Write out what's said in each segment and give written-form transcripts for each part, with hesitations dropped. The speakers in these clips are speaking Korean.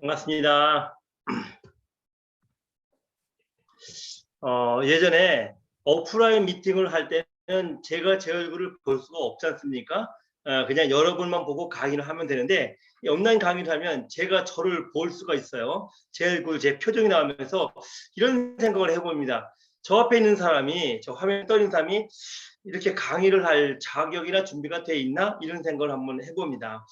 반갑습니다. 예전에 오프라인 미팅을 할 때는 제가 제 얼굴을 볼 수가 없지 않습니까? 그냥 여러분만 보고 강의를 하면 되는데, 이 온라인 강의를 하면 제가 저를 볼 수가 있어요. 제 얼굴, 제 표정이 나오면서 이런 생각을 해봅니다. 저 앞에 있는 사람이, 저 화면에 떠 있는 사람이 이렇게 강의를 할 자격이나 준비가 돼 있나? 이런 생각을 한번 해봅니다.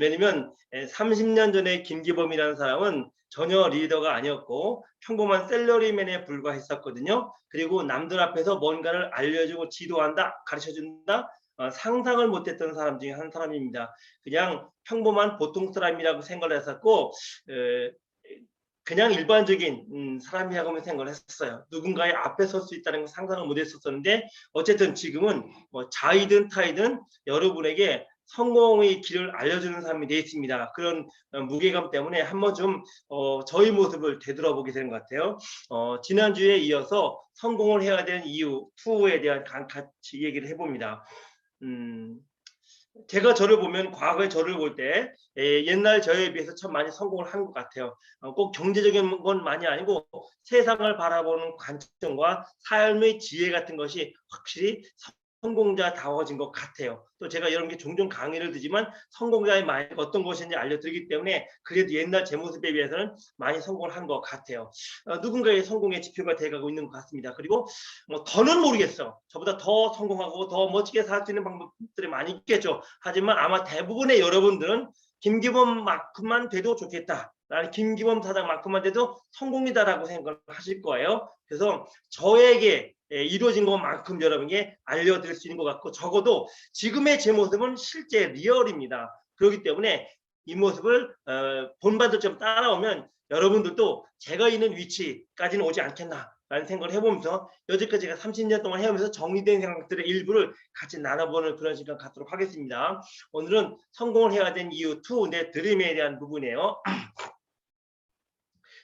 왜냐면 30년 전에 김기범이라는 사람은 전혀 리더가 아니었고 평범한 셀러리맨에 불과했었거든요. 그리고 남들 앞에서 뭔가를 알려주고 지도한다, 가르쳐준다, 상상을 못했던 사람 중에 한 사람입니다. 그냥 평범한 보통 사람이라고 생각을 했었고, 에, 그냥 일반적인 사람이라고 생각을 했었어요. 누군가의 앞에 설 수 있다는 걸 상상을 못했었는데, 어쨌든 지금은 뭐 자이든 타이든 여러분에게 성공의 길을 알려주는 사람이 되어 있습니다. 그런 무게감 때문에 한번 좀 저희 모습을 되돌아보게 되는 것 같아요. 지난주에 이어서 성공을 해야 되는 이유 2에 대한 같이 얘기를 해봅니다. 음, 제가 저를 보면 과거의 저를 볼 때 옛날 저에 비해서 참 많이 성공을 한 것 같아요. 꼭 경제적인 건 많이 아니고 세상을 바라보는 관점과 삶의 지혜 같은 것이 확실히 성공자다워진 것 같아요. 또 제가 여러분께 종종 강의를 드리지만 성공자의 마인드가 어떤 것인지 알려드리기 때문에 그래도 옛날 제 모습에 비해서는 많이 성공을 한 것 같아요. 누군가의 성공의 지표가 돼가고 있는 것 같습니다. 그리고 뭐 더는 모르겠어. 저보다 더 성공하고 더 멋지게 살 수 있는 방법들이 많이 있겠죠. 하지만 아마 대부분의 여러분들은 김기범만큼만 돼도 좋겠다. 나는 김기범 사장만큼만 돼도 성공이다라고 생각을 하실 거예요. 그래서 저에게 이루어진 것만큼 여러분에게 알려드릴 수 있는 것 같고, 적어도 지금의 제 모습은 실제 리얼입니다. 그렇기 때문에 이 모습을 본반도 좀 따라오면 여러분들도 제가 있는 위치까지는 오지 않겠나 라는 생각을 해보면서 여지까지 제가 30년 동안 해오면서 정리된 생각들의 일부를 같이 나눠보는 그런 시간 갖도록 하겠습니다. 오늘은 성공을 해야 되는 이유 2, 내 드림에 대한 부분이에요.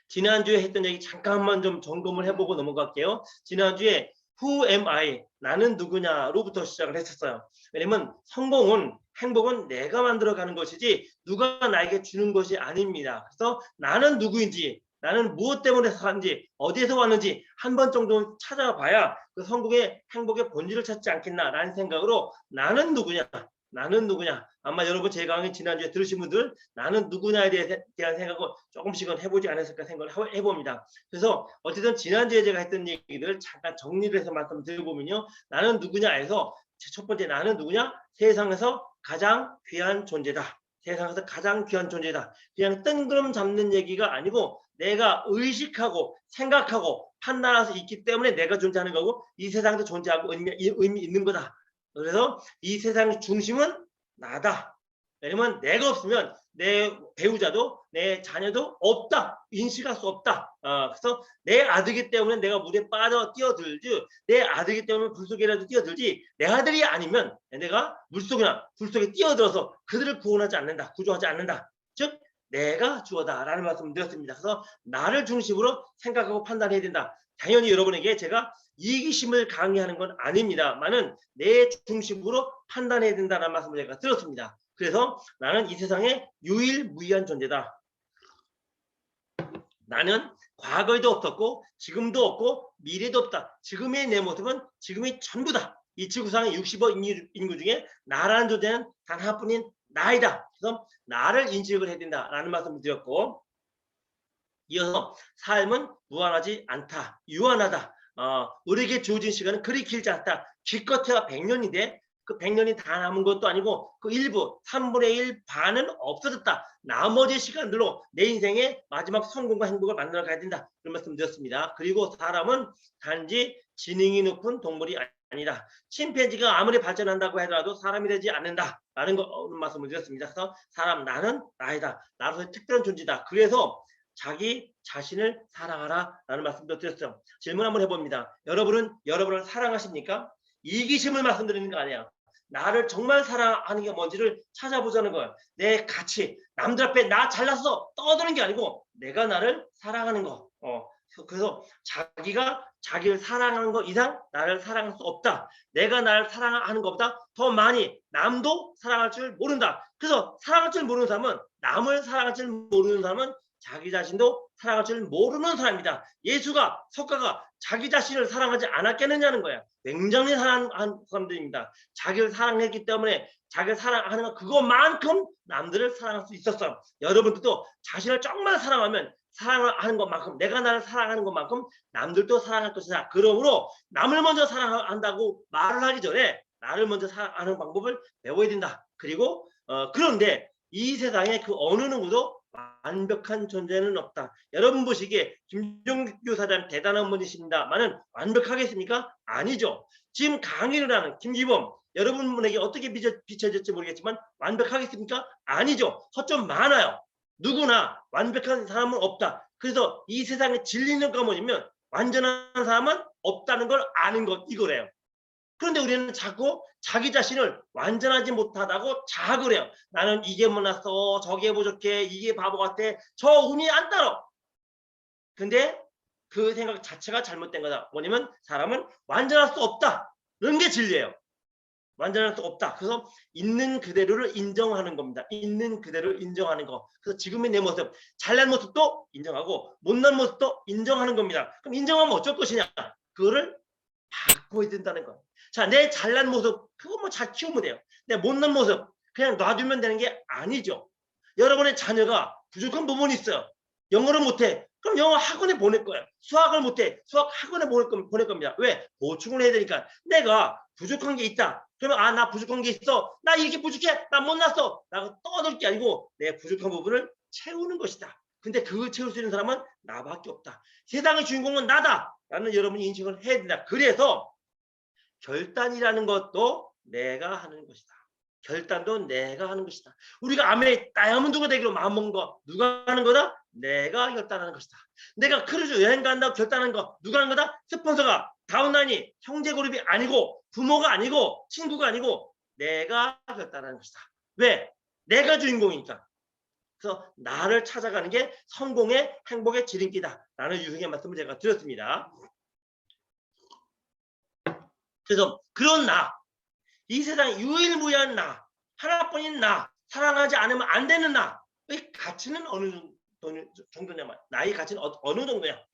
지난주에 했던 얘기 잠깐만 좀 점검을 해보고 넘어갈게요. 지난주에 Who am I? 나는 누구냐로부터 시작을 했었어요. 왜냐면 성공은, 행복은 내가 만들어가는 것이지 누가 나에게 주는 것이 아닙니다. 그래서 나는 누구인지, 나는 무엇 때문에 사는지, 어디에서 왔는지 한 번 정도 찾아봐야 그 성공의, 행복의 본질을 찾지 않겠나라는 생각으로 나는 누구냐, 나는 누구냐. 아마 여러분 제 강의 지난주에 들으신 분들 나는 누구냐에 대한 생각을 조금씩은 해보지 않았을까 생각을 해봅니다. 그래서 어쨌든 지난주에 제가 했던 얘기들 잠깐 정리를 해서 말씀드려보면요. 나는 누구냐에서 첫 번째 나는 누구냐? 세상에서 가장 귀한 존재다. 세상에서 가장 귀한 존재다. 그냥 뜬구름 잡는 얘기가 아니고 내가 의식하고 생각하고 판단할 수 있기 때문에 내가 존재하는 거고 이 세상에서 존재하고 의미 있는 거다. 그래서 이 세상의 중심은 나다. 왜냐면 내가 없으면 내 배우자도 내 자녀도 없다. 인식할 수 없다. 그래서 내 아들이기 때문에 내가 물에 빠져 뛰어들지, 내 아들이기 때문에 물속에라도 뛰어들지, 내 아들이 아니면 내가 물속이나 불속에 뛰어들어서 그들을 구원하지 않는다. 구조하지 않는다. 즉 내가 주어다라는 말씀을 드렸습니다. 그래서 나를 중심으로 생각하고 판단해야 된다. 당연히 여러분에게 제가 이기심을 강의하는 건 아닙니다만은 내 중심으로 판단해야 된다는 말씀을 제가 들었습니다. 그래서 나는 이 세상에 유일무이한 존재다. 나는 과거에도 없었고 지금도 없고 미래도 없다. 지금의 내 모습은 지금이 전부다. 이 지구상의 60억 인구 중에 나라는 존재는 단 하나뿐인 나이다. 그래서 나를 인식을 해야 된다라는 말씀을 드렸고, 이어서 삶은 무한하지 않다. 유한하다. 우리에게 주어진 시간은 그리 길지 않다. 기껏해야 100년인데 그 100년이 다 남은 것도 아니고 그 일부 3분의 1 반은 없어졌다. 나머지 시간들로 내 인생의 마지막 성공과 행복을 만들어 가야 된다. 그런 말씀 드렸습니다. 그리고 사람은 단지 지능이 높은 동물이 아니다. 침팬지가 아무리 발전한다고 하더라도 사람이 되지 않는다. 라는 말씀을 드렸습니다. 그래서 사람, 나는 나이다. 나로서의 특별한 존재다. 그래서 자기 자신을 사랑하라 라는 말씀도 드렸어요. 질문 한번 해봅니다. 여러분은 여러분을 사랑하십니까? 이기심을 말씀드리는 거 아니에요. 나를 정말 사랑하는 게 뭔지를 찾아보자는 거예요. 내 가치, 남들 앞에 나 잘났어 떠드는 게 아니고 내가 나를 사랑하는 거. 그래서 자기가 자기를 사랑하는 것 이상 나를 사랑할 수 없다. 내가 나를 사랑하는 것보다 더 많이 남도 사랑할 줄 모른다. 그래서 사랑할 줄 모르는 사람은, 남을 사랑할 줄 모르는 사람은 자기 자신도 사랑할 줄 모르는 사람이다. 예수가 석가가 자기 자신을 사랑하지 않았겠느냐는 거야. 굉장히 사랑한 사람들입니다. 자기를 사랑했기 때문에 자기를 사랑하는 것 그것만큼 남들을 사랑할 수 있었어. 여러분들도 자신을 정말 사랑하면 사랑을 하는 것만큼 내가 나를 사랑하는 것만큼 남들도 사랑할 것이다. 그러므로 남을 먼저 사랑한다고 말을 하기 전에 나를 먼저 사랑하는 방법을 배워야 된다. 그리고 그런데 이 세상에 그 어느 누구도 완벽한 존재는 없다. 여러분 보시기에 김종규 사장 대단한 분이십니다만은 완벽하겠습니까? 아니죠. 지금 강의를 하는 김기범 여러분에게 어떻게 비춰질지 모르겠지만 완벽하겠습니까? 아니죠. 허점 많아요. 누구나 완벽한 사람은 없다. 그래서 이 세상에 진리는 뭐냐면 완전한 사람은 없다는 걸 아는 것 이거래요. 그런데 우리는 자꾸 자기 자신을 완전하지 못하다고 자학을 해요. 나는 이게 못났어, 저게 부족해, 이게 바보 같아, 저 운이 안 따라. 근데 그 생각 자체가 잘못된 거다. 뭐냐면 사람은 완전할 수 없다. 이런 게 진리예요. 완전할 수 없다. 그래서 있는 그대로를 인정하는 겁니다. 있는 그대로를 인정하는 거. 그래서 지금의 내 모습, 잘난 모습도 인정하고 못난 모습도 인정하는 겁니다. 그럼 인정하면 어쩔 것이냐? 그거를 바꿔야 된다는 거예요. 자, 내 잘난 모습 그거 뭐 잘 키우면 돼요. 내 못난 모습 그냥 놔두면 되는 게 아니죠. 여러분의 자녀가 부족한 부분이 있어요. 영어를 못해. 그럼 영어 학원에 보낼 거예요. 수학을 못해. 수학 학원에 보낼 겁니다. 왜? 보충을 해야 되니까. 내가 부족한 게 있다. 그러면 아, 나 부족한 게 있어. 나 이렇게 부족해. 나 못났어. 라고 떠들 게 아니고 내 부족한 부분을 채우는 것이다. 근데 그걸 채울 수 있는 사람은 나밖에 없다. 세상의 주인공은 나다. 라는 여러분이 인식을 해야 된다. 그래서 결단이라는 것도 내가 하는 것이다. 결단도 내가 하는 것이다. 우리가 아메 다이아몬드가 되기로 마음먹은 거 누가 하는 거다? 내가 결단하는 것이다. 내가 크루즈 여행 간다고 결단하는 거 누가 하는 거다? 스폰서가 다운라인이 형제그룹이 아니고 부모가 아니고 친구가 아니고 내가 결단하는 것이다. 왜? 내가 주인공이니까. 그래서 나를 찾아가는 게 성공의 행복의 지름길이다. 라는 유형의 말씀을 제가 드렸습니다. 그래서 그런 나, 이 세상 유일무이한 나, 하나뿐인 나, 사랑하지 않으면 안 되는 나의 가치는 어느 정도냐? 나의 가치는 어느 정도냐?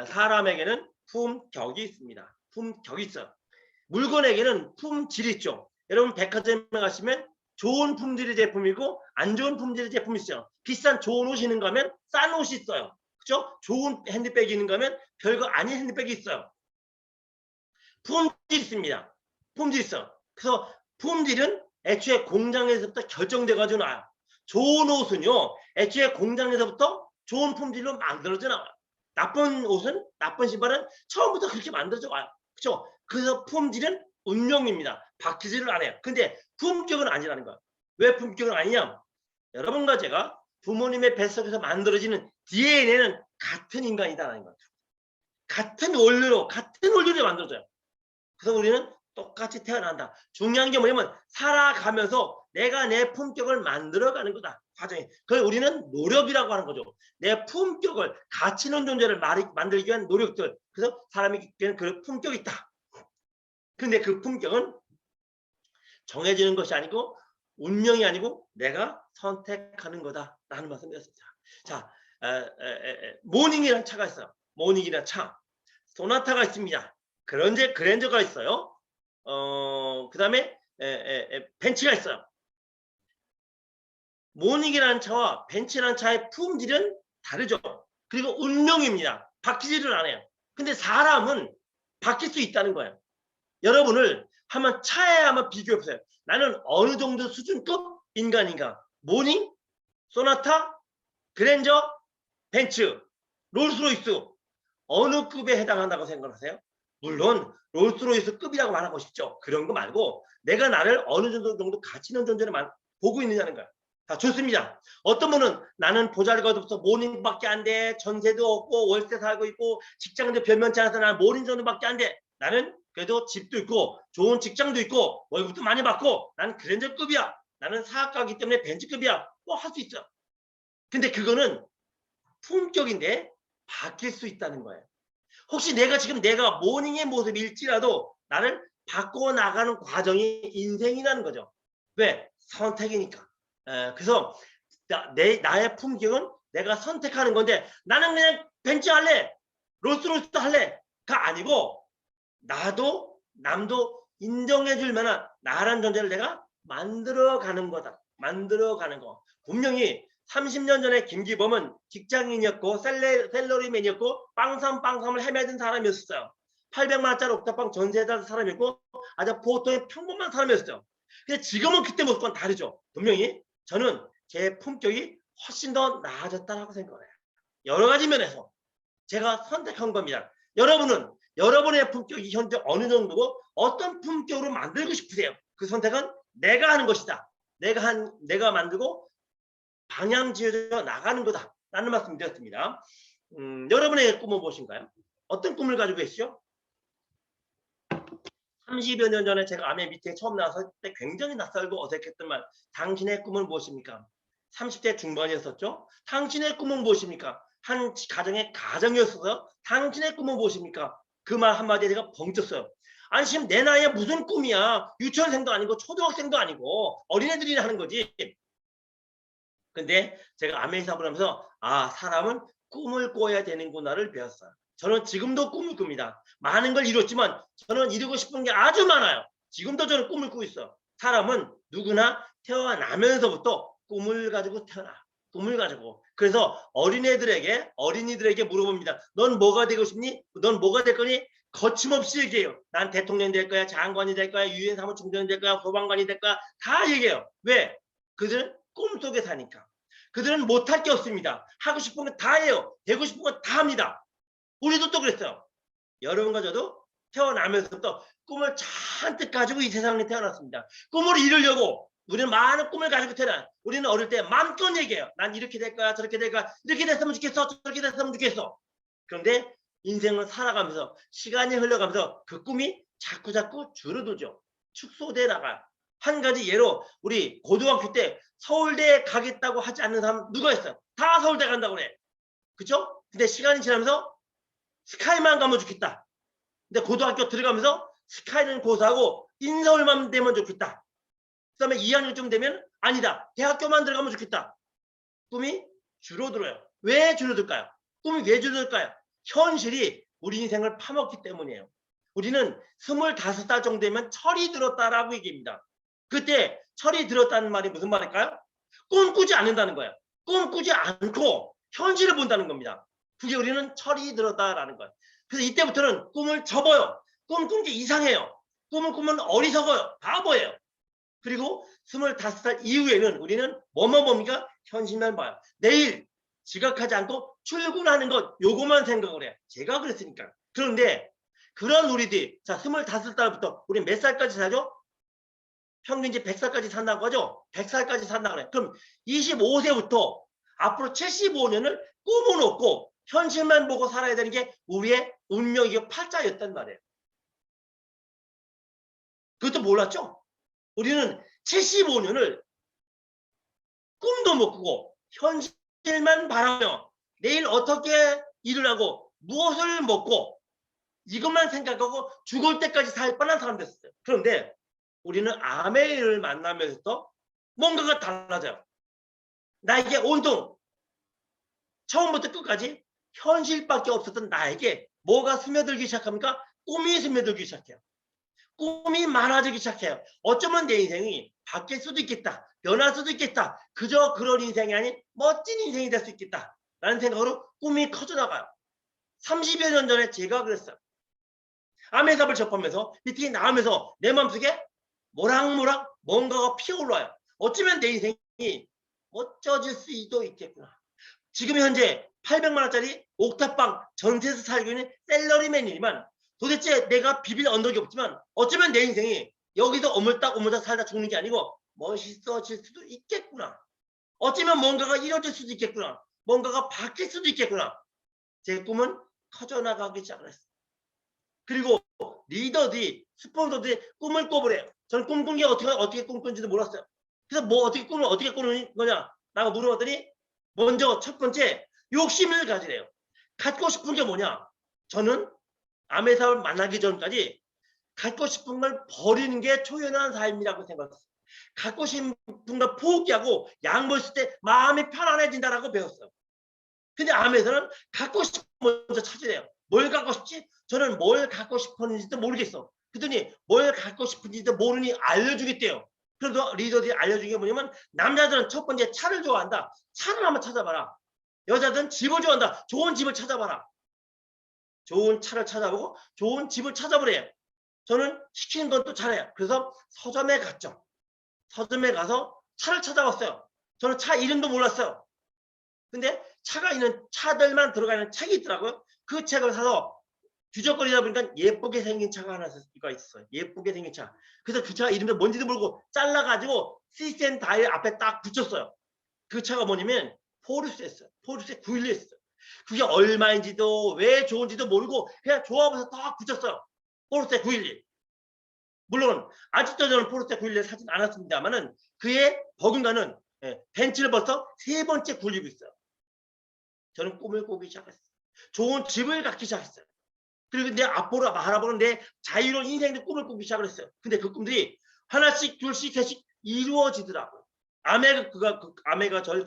사람에게는 품격이 있습니다. 품격이 있어요. 물건에게는 품질이 있죠. 여러분 백화점에 가시면 좋은 품질의 제품이고 안 좋은 품질의 제품이 있어요. 비싼 좋은 옷이 있는가 하면 싼 옷이 있어요. 그렇죠? 좋은 핸드백이 있는가 하면 별거 아닌 핸드백이 있어요. 품질이 있습니다. 품질 있어. 그래서 품질은 애초에 공장에서부터 결정돼 가지고 나와요. 좋은 옷은요. 애초에 공장에서부터 좋은 품질로 만들어져 나와요. 나쁜 옷은 나쁜 신발은 처음부터 그렇게 만들어져 와요. 그렇죠? 그래서 품질은 운명입니다. 바뀌지를 않아요. 근데 품격은 아니라는 거예요. 왜 품격은 아니냐? 여러분과 제가 부모님의 뱃속에서 만들어지는 DNA는 같은 인간이다라는 거죠. 같은 원료로 만들어져요. 그래서 우리는 똑같이 태어난다. 중요한 게 뭐냐면 살아가면서 내가 내 품격을 만들어가는 거다. 과정이. 그걸 우리는 노력이라고 하는 거죠. 내 품격을 가치 있는 존재를 만들기 위한 노력들. 그래서 사람에게는 그 품격이 있다. 근데 그 품격은 정해지는 것이 아니고 운명이 아니고 내가 선택하는 거다라는 말씀이었습니다. 자, 모닝이라는 차가 있어요. 모닝이라는 차. 소나타가 있습니다. 그랜저가 있어요. 그 다음에 벤츠가 있어요. 모닝이라는 차와 벤츠라는 차의 품질은 다르죠. 그리고 운명입니다. 바뀌지를 않아요. 근데 사람은 바뀔 수 있다는 거예요. 여러분을 한번 차에 한번 비교해보세요. 나는 어느 정도 수준급 인간인가? 모닝, 소나타, 그랜저, 벤츠, 롤스로이스 어느 급에 해당한다고 생각하세요? 물론 롤스로이스 급이라고 말하고 싶죠. 그런 거 말고 내가 나를 어느 정도 가치 있는 존재를 보고 있느냐는 거야. 자, 좋습니다. 어떤 분은 나는 보잘것없어 모닝밖에 안 돼. 전세도 없고 월세 살고 있고 직장도 변변치 않아서 나는 모닝 정도밖에 안 돼. 나는 그래도 집도 있고 좋은 직장도 있고 월급도 많이 받고 나는 그랜저급이야. 나는 사학가기 때문에 벤츠급이야. 뭐 할 수 있어. 근데 그거는 품격인데 바뀔 수 있다는 거예요. 혹시 내가 모닝의 모습일지라도 나를 바꿔 나가는 과정이 인생이라는 거죠. 왜? 선택이니까. 그래서 나의 품격은 내가 선택하는 건데 나는 그냥 벤츠 할래, 롤스로이스 할래가 아니고 나도 남도 인정해줄 만한 나란 존재를 내가 만들어가는 거다. 만들어가는 거. 분명히 30년 전에 김기범은 직장인이었고 셀러리맨이었고 빵삼을 헤매던 사람이었어요. 800만 원짜리 옥탑방 전세자던 사람이었고 아주 보통의 평범한 사람이었어요. 근데 지금은 그때 모습과는 다르죠. 분명히 저는 제 품격이 훨씬 더 나아졌다고 생각해요. 여러 가지 면에서 제가 선택한 겁니다. 여러분은 여러분의 품격이 현재 어느 정도고 어떤 품격으로 만들고 싶으세요? 그 선택은 내가 하는 것이다. 내가 만들고 방향 지어져 나가는 거다. 라는 말씀 드렸습니다. 여러분의 꿈은 무엇인가요? 어떤 꿈을 가지고 계시죠? 30여 년 전에 제가 아메 밑에 처음 나왔을 때 굉장히 낯설고 어색했던 말. 당신의 꿈은 무엇입니까? 30대 중반이었었죠. 당신의 꿈은 무엇입니까? 한 가정의 가정이었어요. 당신의 꿈은 무엇입니까? 그 말 한마디에 제가 벙쪘어요. 아니 지금 내 나이에 무슨 꿈이야. 유치원생도 아니고 초등학생도 아니고 어린애들이 하는 거지. 근데 제가 아메 사업을 하면서 아 사람은 꿈을 꿔야 되는구나를 배웠어요. 저는 지금도 꿈을 꿉니다. 많은 걸 이뤘지만 저는 이루고 싶은 게 아주 많아요. 지금도 저는 꿈을 꾸고 있어요. 사람은 누구나 태어나면서부터 꿈을 가지고 태어나. 꿈을 가지고. 그래서 어린이들에게 물어봅니다. 넌 뭐가 되고 싶니? 넌 뭐가 될 거니? 거침없이 얘기해요. 난 대통령 될 거야, 장관이 될 거야, 유엔 사무총장이 될 거야, 소방관이 될 거야. 다 얘기해요. 왜? 그들은 꿈속에 사니까. 그들은 못할 게 없습니다. 하고 싶은 거 다 해요. 되고 싶은 거 다 합니다. 우리도 또 그랬어요. 여러분과 저도 태어나면서부터 꿈을 잔뜩 가지고 이 세상에 태어났습니다. 꿈을 이루려고 우리는 많은 꿈을 가지고 태어나. 우리는 어릴 때 마음껏 얘기해요. 난 이렇게 될 거야, 저렇게 될 거야, 이렇게 됐으면 좋겠어, 저렇게 됐으면 좋겠어. 그런데 인생을 살아가면서 시간이 흘러가면서 그 꿈이 자꾸 줄어들죠. 축소돼 나가요. 한 가지 예로 우리 고등학교 때 서울대에 가겠다고 하지 않는 사람 누가 있어요? 다 서울대 간다고 그래. 그죠? 근데 시간이 지나면서 스카이만 가면 좋겠다. 근데 고등학교 들어가면서 스카이는 고사하고 인서울만 되면 좋겠다. 그 다음에 2학년쯤 되면 아니다. 대학교만 들어가면 좋겠다. 꿈이 줄어들어요. 왜 줄어들까요? 꿈이 왜 줄어들까요? 현실이 우리 인생을 파먹기 때문이에요. 우리는 25살 정도 되면 철이 들었다라고 얘기합니다. 그때 철이 들었다는 말이 무슨 말일까요? 꿈꾸지 않는다는 거예요. 꿈꾸지 않고 현실을 본다는 겁니다. 그게 우리는 철이 들었다라는 거예요. 그래서 이때부터는 꿈을 접어요. 꿈 꾼 게 이상해요. 꿈을 꾸면 어리석어요. 바보예요. 그리고 25살 이후에는 우리는 뭐만 봅니까? 현실만 봐요. 내일 지각하지 않고 출근하는 것 요거만 생각을 해요. 제가 그랬으니까. 그런데 그런 우리들이 자 25살부터 우리 몇 살까지 살죠? 평균 이제 100살까지 산다고 하죠. 100살까지 산다고 그래요. 그럼 25세부터 앞으로 75년을 꿈을 없고 현실만 보고 살아야 되는 게 우리의 운명이고 팔자였단 말이에요. 그것도 몰랐죠? 우리는 75년을 꿈도 못 꾸고 현실만 바라며 내일 어떻게 일을 하고 무엇을 먹고 이것만 생각하고 죽을 때까지 살 뻔한 사람들이었어요. 그런데 우리는 아메이를 만나면서 뭔가가 달라져요. 나에게 온통 처음부터 끝까지 현실밖에 없었던 나에게 뭐가 스며들기 시작합니까? 꿈이 스며들기 시작해요. 꿈이 많아지기 시작해요. 어쩌면 내 인생이 바뀔 수도 있겠다. 변할 수도 있겠다. 그저 그런 인생이 아닌 멋진 인생이 될 수 있겠다. 라는 생각으로 꿈이 커져나가요. 30여 년 전에 제가 그랬어요. 암해삽을 접하면서 미팅이 나오면서 내 마음속에 모락모락 뭔가가 피어올라요. 어쩌면 내 인생이 멋져질 수도 있겠구나. 지금 현재 800만 원짜리 옥탑방 전세에서 살고 있는 셀러리맨이지만 도대체 내가 비빌 언덕이 없지만 어쩌면 내 인생이 여기서 오물딱 살다 죽는 게 아니고 멋있어질 수도 있겠구나. 어쩌면 뭔가가 이루어질 수도 있겠구나. 뭔가가 바뀔 수도 있겠구나. 제 꿈은 커져나가기 시작을 했어요. 그리고 리더들이 스폰서들이 꿈을 꿔보래요. 저는 꿈꾼 게 어떻게 꿈꾼지도 몰랐어요. 그래서 뭐 어떻게 꿈을 어떻게 꾸는 거냐라고 물어봤더니 먼저 첫 번째 욕심을 가지래요. 갖고 싶은 게 뭐냐? 저는 암회사를 만나기 전까지 갖고 싶은 걸 버리는 게 초연한 삶이라고 생각했어요. 갖고 싶은 걸 포기하고 양보했을 때 마음이 편안해진다라고 배웠어요. 근데 암에서는 갖고 싶은 걸 먼저 찾으래요. 뭘 갖고 싶지? 저는 뭘 갖고 싶었는지도 모르겠어. 그랬더니 뭘 갖고 싶은지도 모르니 알려주겠대요. 그래도 리더들이 알려준 게 뭐냐면 남자들은 첫 번째 차를 좋아한다. 차를 한번 찾아봐라. 여자들은 집을 좋아한다. 좋은 집을 찾아봐라. 좋은 차를 찾아보고 좋은 집을 찾아보래요. 저는 시키는 건 또 잘해요. 그래서 서점에 갔죠. 서점에 가서 차를 찾아봤어요. 저는 차 이름도 몰랐어요. 근데 차가 있는 차들만 들어가 있는 책이 있더라고요. 그 책을 사서 뒤적거리다 보니까 예쁘게 생긴 차가 하나 있었어요. 예쁘게 생긴 차. 그래서 그 차 이름도 뭔지도 모르고 잘라가지고 시스템 다일 앞에 딱 붙였어요. 그 차가 뭐냐면 포르쉐였어요. 포르쉐 911이었어요. 그게 얼마인지도 왜 좋은지도 모르고 그냥 좋아해서 딱 붙였어요. 포르쉐 911. 물론 아직도 저는 포르쉐 911 사진 않았습니다만은 그의 버금가는 벤츠를 벌써 3번째 굴리고 있어요. 저는 꿈을 꾸기 시작했어요. 좋은 집을 갖기 시작했어요. 그리고 내 앞으로 바라보는 내 자유로운 인생의 꿈을 꾸기 시작을 했어요. 근데 그 꿈들이 하나씩 둘씩 셋씩 이루어지더라고요. 아메가 저를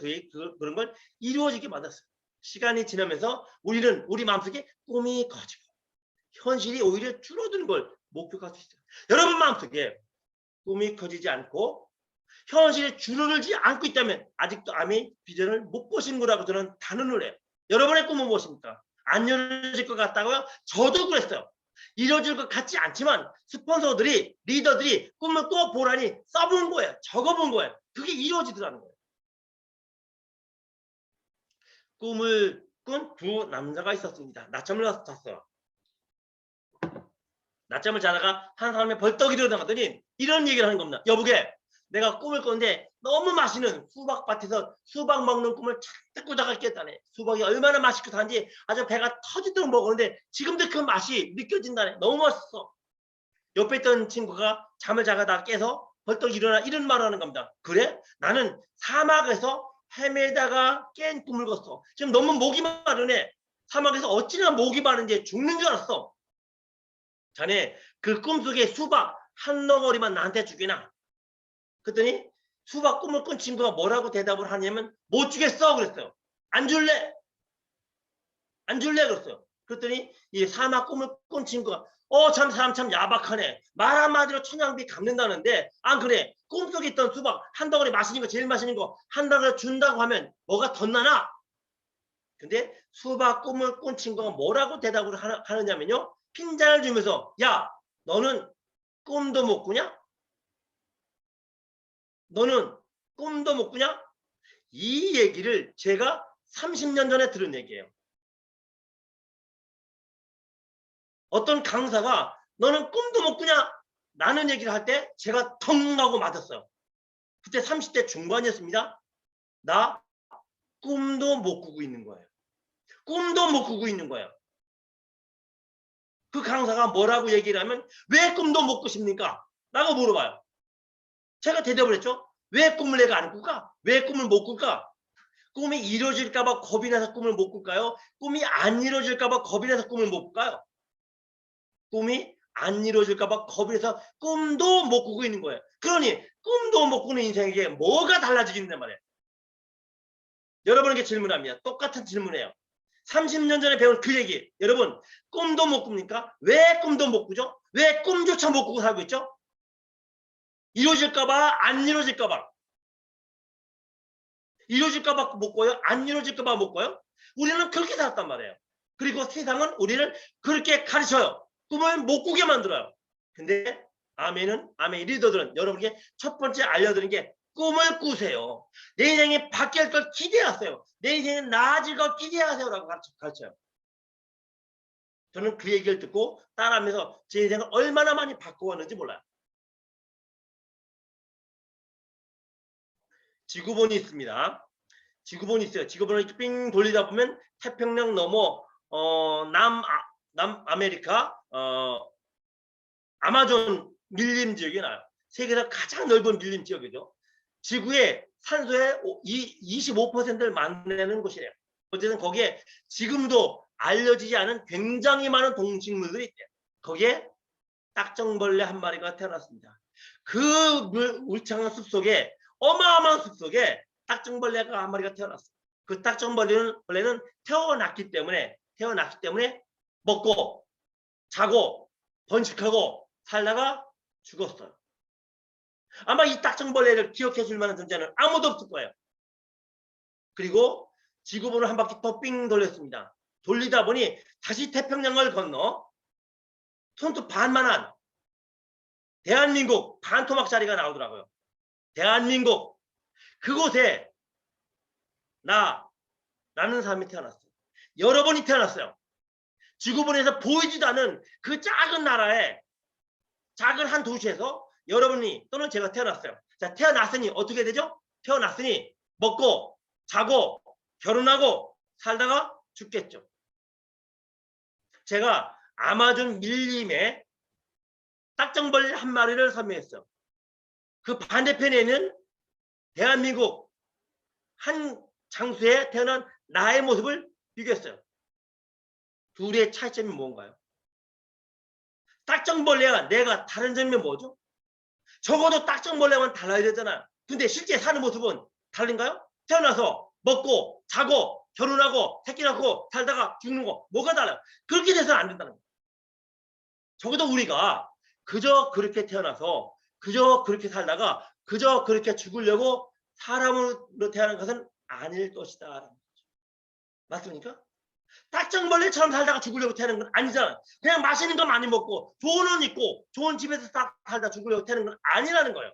그런 걸 이루어지게 만들었어요. 시간이 지나면서 우리는 우리 마음속에 꿈이 커지고 현실이 오히려 줄어드는 걸 목격할 수 있어요. 여러분 마음속에 꿈이 커지지 않고 현실에 줄어들지 않고 있다면 아직도 아메 비전을 못 보신 거라고 저는 단언을 해요. 여러분의 꿈은 무엇입니까? 안 이루어질 것 같다고요? 저도 그랬어요. 이루어질 것 같지 않지만 스폰서들이 리더들이 꿈을 꼭 보라니 써본 거예요. 적어본 거예요. 그게 이루어지더라는 거예요. 꿈을 꾼 두 남자가 있었습니다. 낮잠을 잤어요. 낮잠을 자다가 한 사람이 벌떡 일어나더니 이런 얘기를 하는 겁니다. 여보게, 내가 꿈을 꿨는데 너무 맛있는 수박밭에서 수박 먹는 꿈을 잔뜩 꾸다가 깼다네. 수박이 얼마나 맛있고 단지 아주 배가 터지도록 먹었는데 지금도 그 맛이 느껴진다네. 너무 맛있어. 옆에 있던 친구가 잠을 자다가 깨서 벌떡 일어나 이런 말을 하는 겁니다. 그래? 나는 사막에서 헤매다가 깬 꿈을 꿨어. 지금 너무 목이 마르네. 사막에서 어찌나 목이 마른지 죽는 줄 알았어. 자네 그 꿈속에 수박 한 덩어리만 나한테 주기나. 그랬더니 수박 꿈을 꾼 친구가 뭐라고 대답을 하냐면 못 주겠어 그랬어요. 안 줄래? 안 줄래? 그랬어요. 그랬더니 이 사막 꿈을 꾼 친구가 참 사람 참 야박하네. 말 한마디로 천냥비 갚는다는데 안 그래. 꿈속에 있던 수박 한 덩어리 맛있는 거 제일 맛있는 거 한 덩어리 준다고 하면 뭐가 덧나나? 근데 수박 꿈을 꾼 친구가 뭐라고 대답을 하느냐면요. 핀잔을 주면서 야 너는 꿈도 못 꾸냐? 너는 꿈도 못 꾸냐? 이 얘기를 제가 30년 전에 들은 얘기예요. 어떤 강사가 너는 꿈도 못 꾸냐? 라는 얘기를 할 때 제가 텅 하고 맞았어요. 그때 30대 중반이었습니다. 나 꿈도 못 꾸고 있는 거예요. 꿈도 못 꾸고 있는 거예요. 그 강사가 뭐라고 얘기를 하면 왜 꿈도 못 꾸십니까? 라고 물어봐요. 제가 대답을 했죠. 왜 꿈을 내가 안 꿀까? 왜 꿈을 못 꿀까? 꿈이 이루어질까봐 겁이 나서 꿈을 못 꿀까요? 꿈이 안 이루어질까봐 겁이 나서 꿈을 못 꿀까요? 꿈이 안 이루어질까봐 겁이 나서 꿈도 못 꾸고 있는 거예요. 그러니 꿈도 못 꾸는 인생에게 뭐가 달라지겠냔 말이에요. 여러분에게 질문합니다. 똑같은 질문이에요. 30년 전에 배운 그 얘기. 여러분 꿈도 못 꿉니까? 왜 꿈도 못 꾸죠? 왜 꿈조차 못 꾸고 살고 있죠? 이루어질까봐 안 이루어질까봐. 이루어질까봐 못 꿔요? 안 이루어질까봐 못 꿔요? 우리는 그렇게 살았단 말이에요. 그리고 세상은 우리를 그렇게 가르쳐요. 꿈을 못 꾸게 만들어요. 근데 아멘은 아멘 리더들은 여러분에게 첫 번째 알려드리는 게 꿈을 꾸세요. 내 인생이 바뀔 걸 기대하세요. 내 인생은 나아질 걸 기대하세요라고 가르쳐요. 저는 그 얘기를 듣고 따라하면서 제 인생을 얼마나 많이 바꿔왔는지 몰라요. 지구본이 있습니다. 지구본이 있어요. 지구본을 이렇게 삥 돌리다 보면 태평양 넘어 남아메리카 아마존 밀림 지역이 나요. 세계에서 가장 넓은 밀림 지역이죠. 지구의 산소의 25%를 만드는 곳이에요. 어쨌든 거기에 지금도 알려지지 않은 굉장히 많은 동식물들이 있대요. 거기에 딱정벌레 한 마리가 태어났습니다. 그 울창한 숲속에 어마어마한 숲속에 딱정벌레가 한 마리가 태어났어요. 그 딱정벌레는 태어났기 때문에 먹고 자고 번식하고 살다가 죽었어요. 아마 이 딱정벌레를 기억해 줄 만한 존재는 아무도 없을 거예요. 그리고 지구본을 한 바퀴 더 삥 돌렸습니다. 돌리다 보니 다시 태평양을 건너 손톱 반만한 대한민국 반토막짜리가 나오더라고요. 대한민국 그곳에 나라는 사람이 태어났어요. 여러분이 태어났어요. 지구본에서 보이지도 않은 그 작은 나라에 작은 한 도시에서 여러분이 또는 제가 태어났어요. 자, 태어났으니 어떻게 되죠? 태어났으니 먹고 자고 결혼하고 살다가 죽겠죠. 제가 아마존 밀림에 딱정벌레 한 마리를 설명했어요. 그 반대편에 있는 대한민국 한 장소에 태어난 나의 모습을 비교했어요. 둘의 차이점이 뭔가요? 딱정벌레와 내가 다른 점이 뭐죠? 적어도 딱정벌레만 달라야 되잖아요. 근데 실제 사는 모습은 다른가요? 태어나서 먹고 자고 결혼하고 새끼 낳고 살다가 죽는 거 뭐가 달라요? 그렇게 돼서는 안 된다는 거예요. 적어도 우리가 그저 그렇게 태어나서 그저 그렇게 살다가 그저 그렇게 죽으려고 사람으로 태어난 것은 아닐 것이다. 맞습니까? 딱정벌레처럼 살다가 죽으려고 태어난 건 아니잖아. 그냥 맛있는 거 많이 먹고 좋은 옷 입고 좋은 집에서 딱 살다 죽으려고 태어난 건 아니라는 거예요.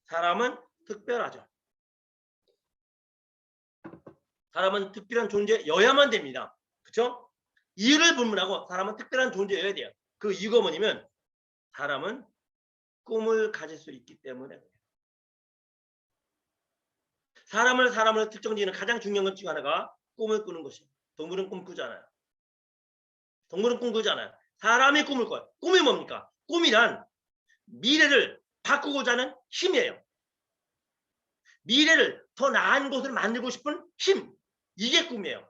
사람은 특별하죠. 사람은 특별한 존재여야만 됩니다. 그렇죠? 이유를 불문하고 사람은 특별한 존재여야 돼요. 그 이유가 뭐냐면 사람은 꿈을 가질 수 있기 때문에 사람을 특정지는 가장 중요한 것 중 하나가 꿈을 꾸는 것입니다. 동물은 꿈꾸잖아요. 동물은 꿈꾸잖아요. 사람이 꿈을 꿔요. 꿈이 뭡니까? 꿈이란 미래를 바꾸고자 하는 힘이에요. 미래를 더 나은 곳을 만들고 싶은 힘. 이게 꿈이에요.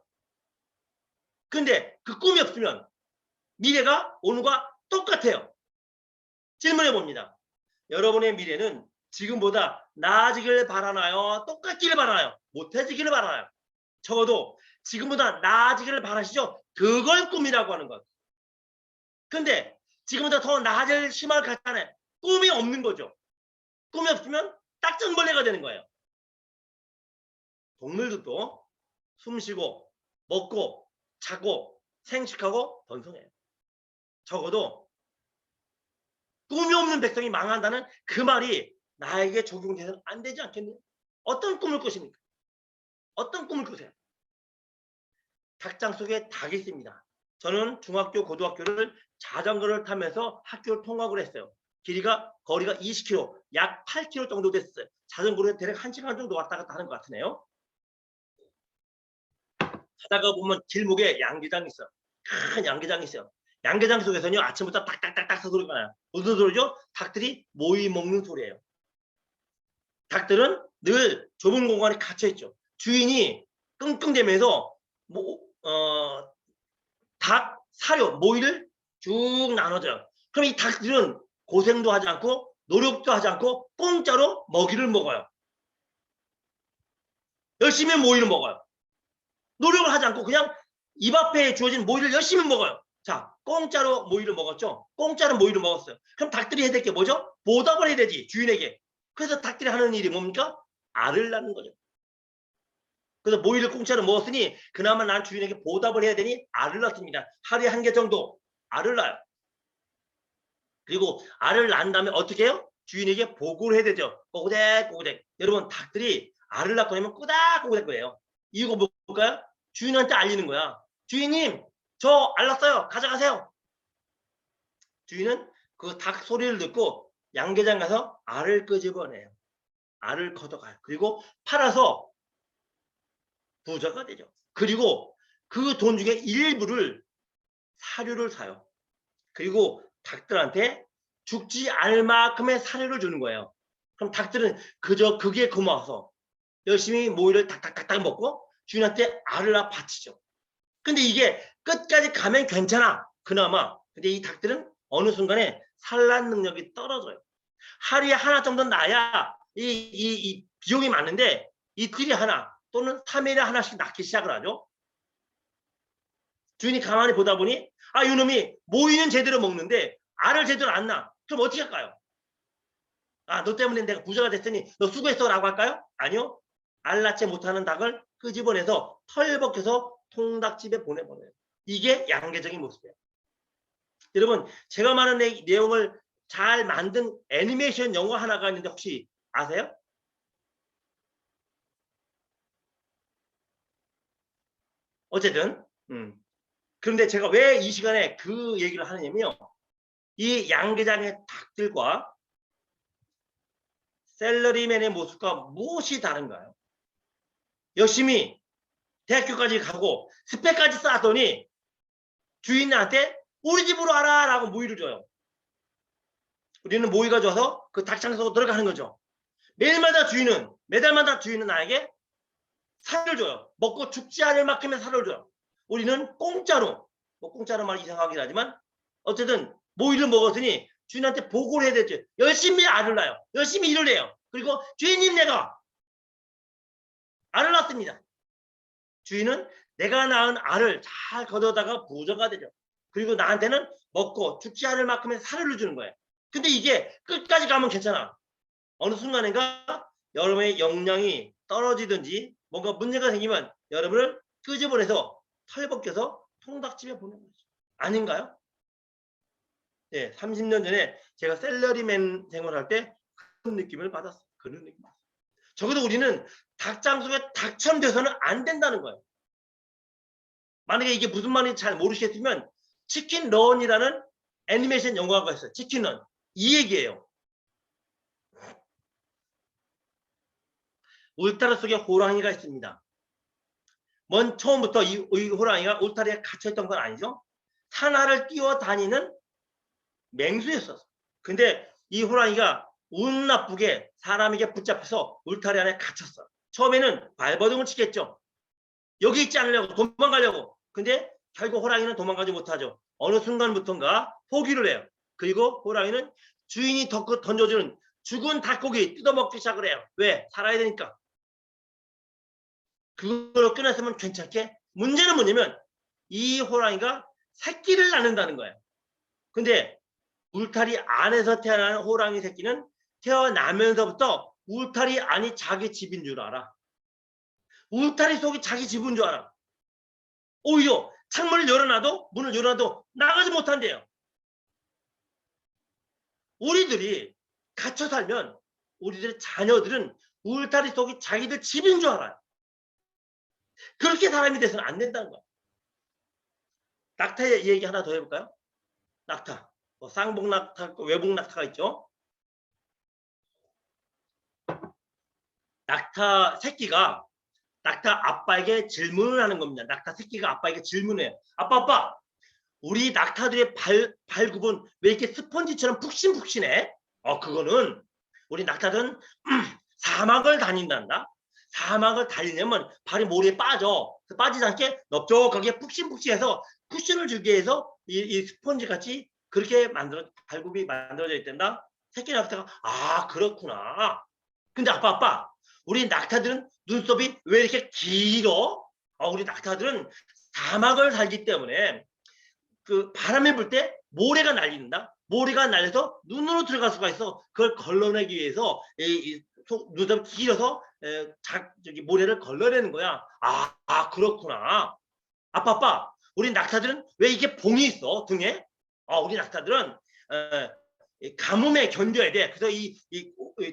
근데 그 꿈이 없으면 미래가 오늘과 똑같아요. 질문해 봅니다. 여러분의 미래는 지금보다 나아지길 바라나요? 똑같기를 바라나요? 못해지기를 바라나요? 적어도 지금보다 나아지기를 바라시죠? 그걸 꿈이라고 하는 것. 근데 지금보다 더 나아질 희망을 갖잖아요. 꿈이 없는 거죠. 꿈이 없으면 딱정벌레가 되는 거예요. 동물들도 숨쉬고 먹고 자고 생식하고 번성해요. 적어도 꿈이 없는 백성이 망한다는 그 말이 나에게 적용돼서는 안 되지 않겠네요. 어떤 꿈을 꾸십니까? 어떤 꿈을 꾸세요? 닭장 속에 닭이 있습니다. 저는 중학교, 고등학교를 자전거를 타면서 학교를 통학을 했어요. 거리가 20km, 약 8km 정도 됐어요. 자전거로 대략 1시간 정도 왔다 갔다 하는 것 같으네요. 가다가 보면 길목에 양계장이 있어요. 큰 양계장이 있어요. 양계장 속에서는요, 아침부터 딱딱딱딱 소리가 나요. 무슨 소리죠? 닭들이 모이 먹는 소리예요. 닭들은 늘 좁은 공간에 갇혀 있죠. 주인이 끙끙대면서 닭 사료 모이를 쭉 나눠줘요. 그럼 이 닭들은 고생도 하지 않고 노력도 하지 않고 공짜로 먹이를 먹어요. 열심히 모이를 먹어요. 노력을 하지 않고 그냥 입 앞에 주어진 모이를 열심히 먹어요. 자, 공짜로 모이를 먹었죠. 공짜로 모이를 먹었어요. 그럼 닭들이 해야 될 게 뭐죠? 보답을 해야 되지, 주인에게. 그래서 닭들이 하는 일이 뭡니까? 알을 낳는 거죠. 그래서 모이를 공짜로 먹었으니 그나마 난 주인에게 보답을 해야 되니 알을 낳습니다. 하루에 1개 정도 알을 낳아요. 그리고 알을 낳은 다음에 어떻게 해요? 주인에게 보고를 해야 되죠. 꼬구댁꼬구댁. 여러분, 닭들이 알을 낳고 나면 꼬닥꼬구댁 거예요. 이유가 뭘까요? 주인한테 알리는 거야. 주인님, 저 알 낳았어요. 가져가세요. 주인은 그 닭 소리를 듣고 양계장 가서 알을 끄집어내요. 알을 걷어가요. 그리고 팔아서 부자가 되죠. 그리고 그 돈 중에 일부를 사료를 사요. 그리고 닭들한테 죽지 않을 만큼의 사료를 주는 거예요. 그럼 닭들은 그저 그게 고마워서 열심히 모이를 닭닭닭닭 먹고 주인한테 알을 바치죠. 근데 이게 끝까지 가면 괜찮아. 그나마. 근데 이 닭들은 어느 순간에 산란 능력이 떨어져요. 하루에 하나 정도 나야 이 비용이 많은데 이틀이 하나 또는 3일에 하나씩 낳기 시작을 하죠. 주인이 가만히 보다 보니 이놈이 모이는 제대로 먹는데 알을 제대로 안 낳아. 그럼 어떻게 할까요? 너 때문에 내가 부자가 됐으니 너 수고했어 라고 할까요? 아니요. 알 낳지 못하는 닭을 끄집어내서 털 벗겨서 통닭집에 보내버려요. 이게 양계적인 모습이에요. 여러분, 제가 말하는 내용을 잘 만든 애니메이션 영화 하나가 있는데 혹시 아세요? 어쨌든 그런데 제가 왜 이 시간에 그 얘기를 하느냐면요. 이 양계장의 닭들과 샐러리맨의 모습과 무엇이 다른가요? 열심히 대학교까지 가고 스펙까지 쌓았더니 주인한테 우리 집으로 와라 라고 모이를 줘요. 우리는 모이가 줘서 그 닭장에서 들어가는 거죠. 매달마다 주인은 나에게 살을 줘요. 먹고 죽지 않을 만큼의 살을 줘요. 우리는 공짜로, 공짜로 말 이상하긴 하지만 어쨌든 모이를 먹었으니 주인한테 보고를 해야 되죠. 열심히 알을 낳아요. 열심히 일을 해요. 그리고 주인님 내가 알을 낳습니다. 주인은 내가 낳은 알을 잘 걷어다가 부자가 되죠. 그리고 나한테는 먹고 죽지 않을 만큼의 사료를 주는 거예요. 근데 이게 끝까지 가면 괜찮아. 어느 순간인가 여러분의 역량이 떨어지든지 뭔가 문제가 생기면 여러분을 끄집어내서 털 벗겨서 통닭집에 보내는 거죠. 아닌가요? 네, 30년 전에 제가 샐러리맨 생활할 때 그런 느낌을 받았어요. 그런 느낌. 적어도 우리는 닭장 속에 닭처럼 돼서는 안 된다는 거예요. 만약에 이게 무슨 말인지 잘 모르시겠으면 치킨 런이라는 애니메이션 영화가 있어요. 치킨 런. 이 얘기예요. 울타리 속에 호랑이가 있습니다. 처음부터 이 호랑이가 울타리에 갇혀있던 건 아니죠. 산하를 뛰어다니는 맹수였었어. 근데 이 호랑이가 운 나쁘게 사람에게 붙잡혀서 울타리 안에 갇혔어. 처음에는 발버둥을 치겠죠. 여기 있지 않으려고 도망가려고. 근데 결국 호랑이는 도망가지 못하죠. 어느 순간부터인가 포기를 해요. 그리고 호랑이는 주인이 던져주는 죽은 닭고기 뜯어먹기 시작을 해요. 왜? 살아야 되니까. 그걸로 끊었으면 괜찮게. 문제는 뭐냐면 이 호랑이가 새끼를 낳는다는 거예요. 근데 울타리 안에서 태어나는 호랑이 새끼는 태어나면서부터 울타리 안이 자기 집인 줄 알아. 울타리 속이 자기 집인 줄 알아. 오히려 창문을 열어놔도 문을 열어놔도 나가지 못한대요. 우리들이 갇혀 살면 우리들의 자녀들은 울타리 속이 자기들 집인 줄 알아요. 그렇게 사람이 돼서는 안 된다는 거야. 낙타의 얘기 하나 더 해볼까요? 낙타. 쌍복 낙타, 외복 낙타가 있죠. 낙타 새끼가 낙타 아빠에게 질문을 하는 겁니다. 낙타 새끼가 아빠에게 질문해요. 아빠, 우리 낙타들의 발굽은 왜 이렇게 스펀지처럼 푹신푹신해? 그거는 우리 낙타들은 사막을 다닌단다. 사막을 달리려면 발이 모래에 빠져. 빠지지 않게 넓적하게 푹신푹신해서 쿠션을 주기 위해서 이 스펀지 같이 그렇게 발굽이 만들어져 있단다. 새끼 낙타가 그렇구나. 근데 아빠 우리 낙타들은 눈썹이 왜 이렇게 길어? 우리 낙타들은 사막을 살기 때문에 그 바람이 불 때 모래가 날린다. 모래가 날려서 눈으로 들어갈 수가 있어. 그걸 걸러내기 위해서 눈썹이 길어서 모래를 걸러내는 거야. 그렇구나. 아빠 우리 낙타들은 왜 이게 봉이 있어 등에? 우리 낙타들은 가뭄에 견뎌야 돼. 그래서 이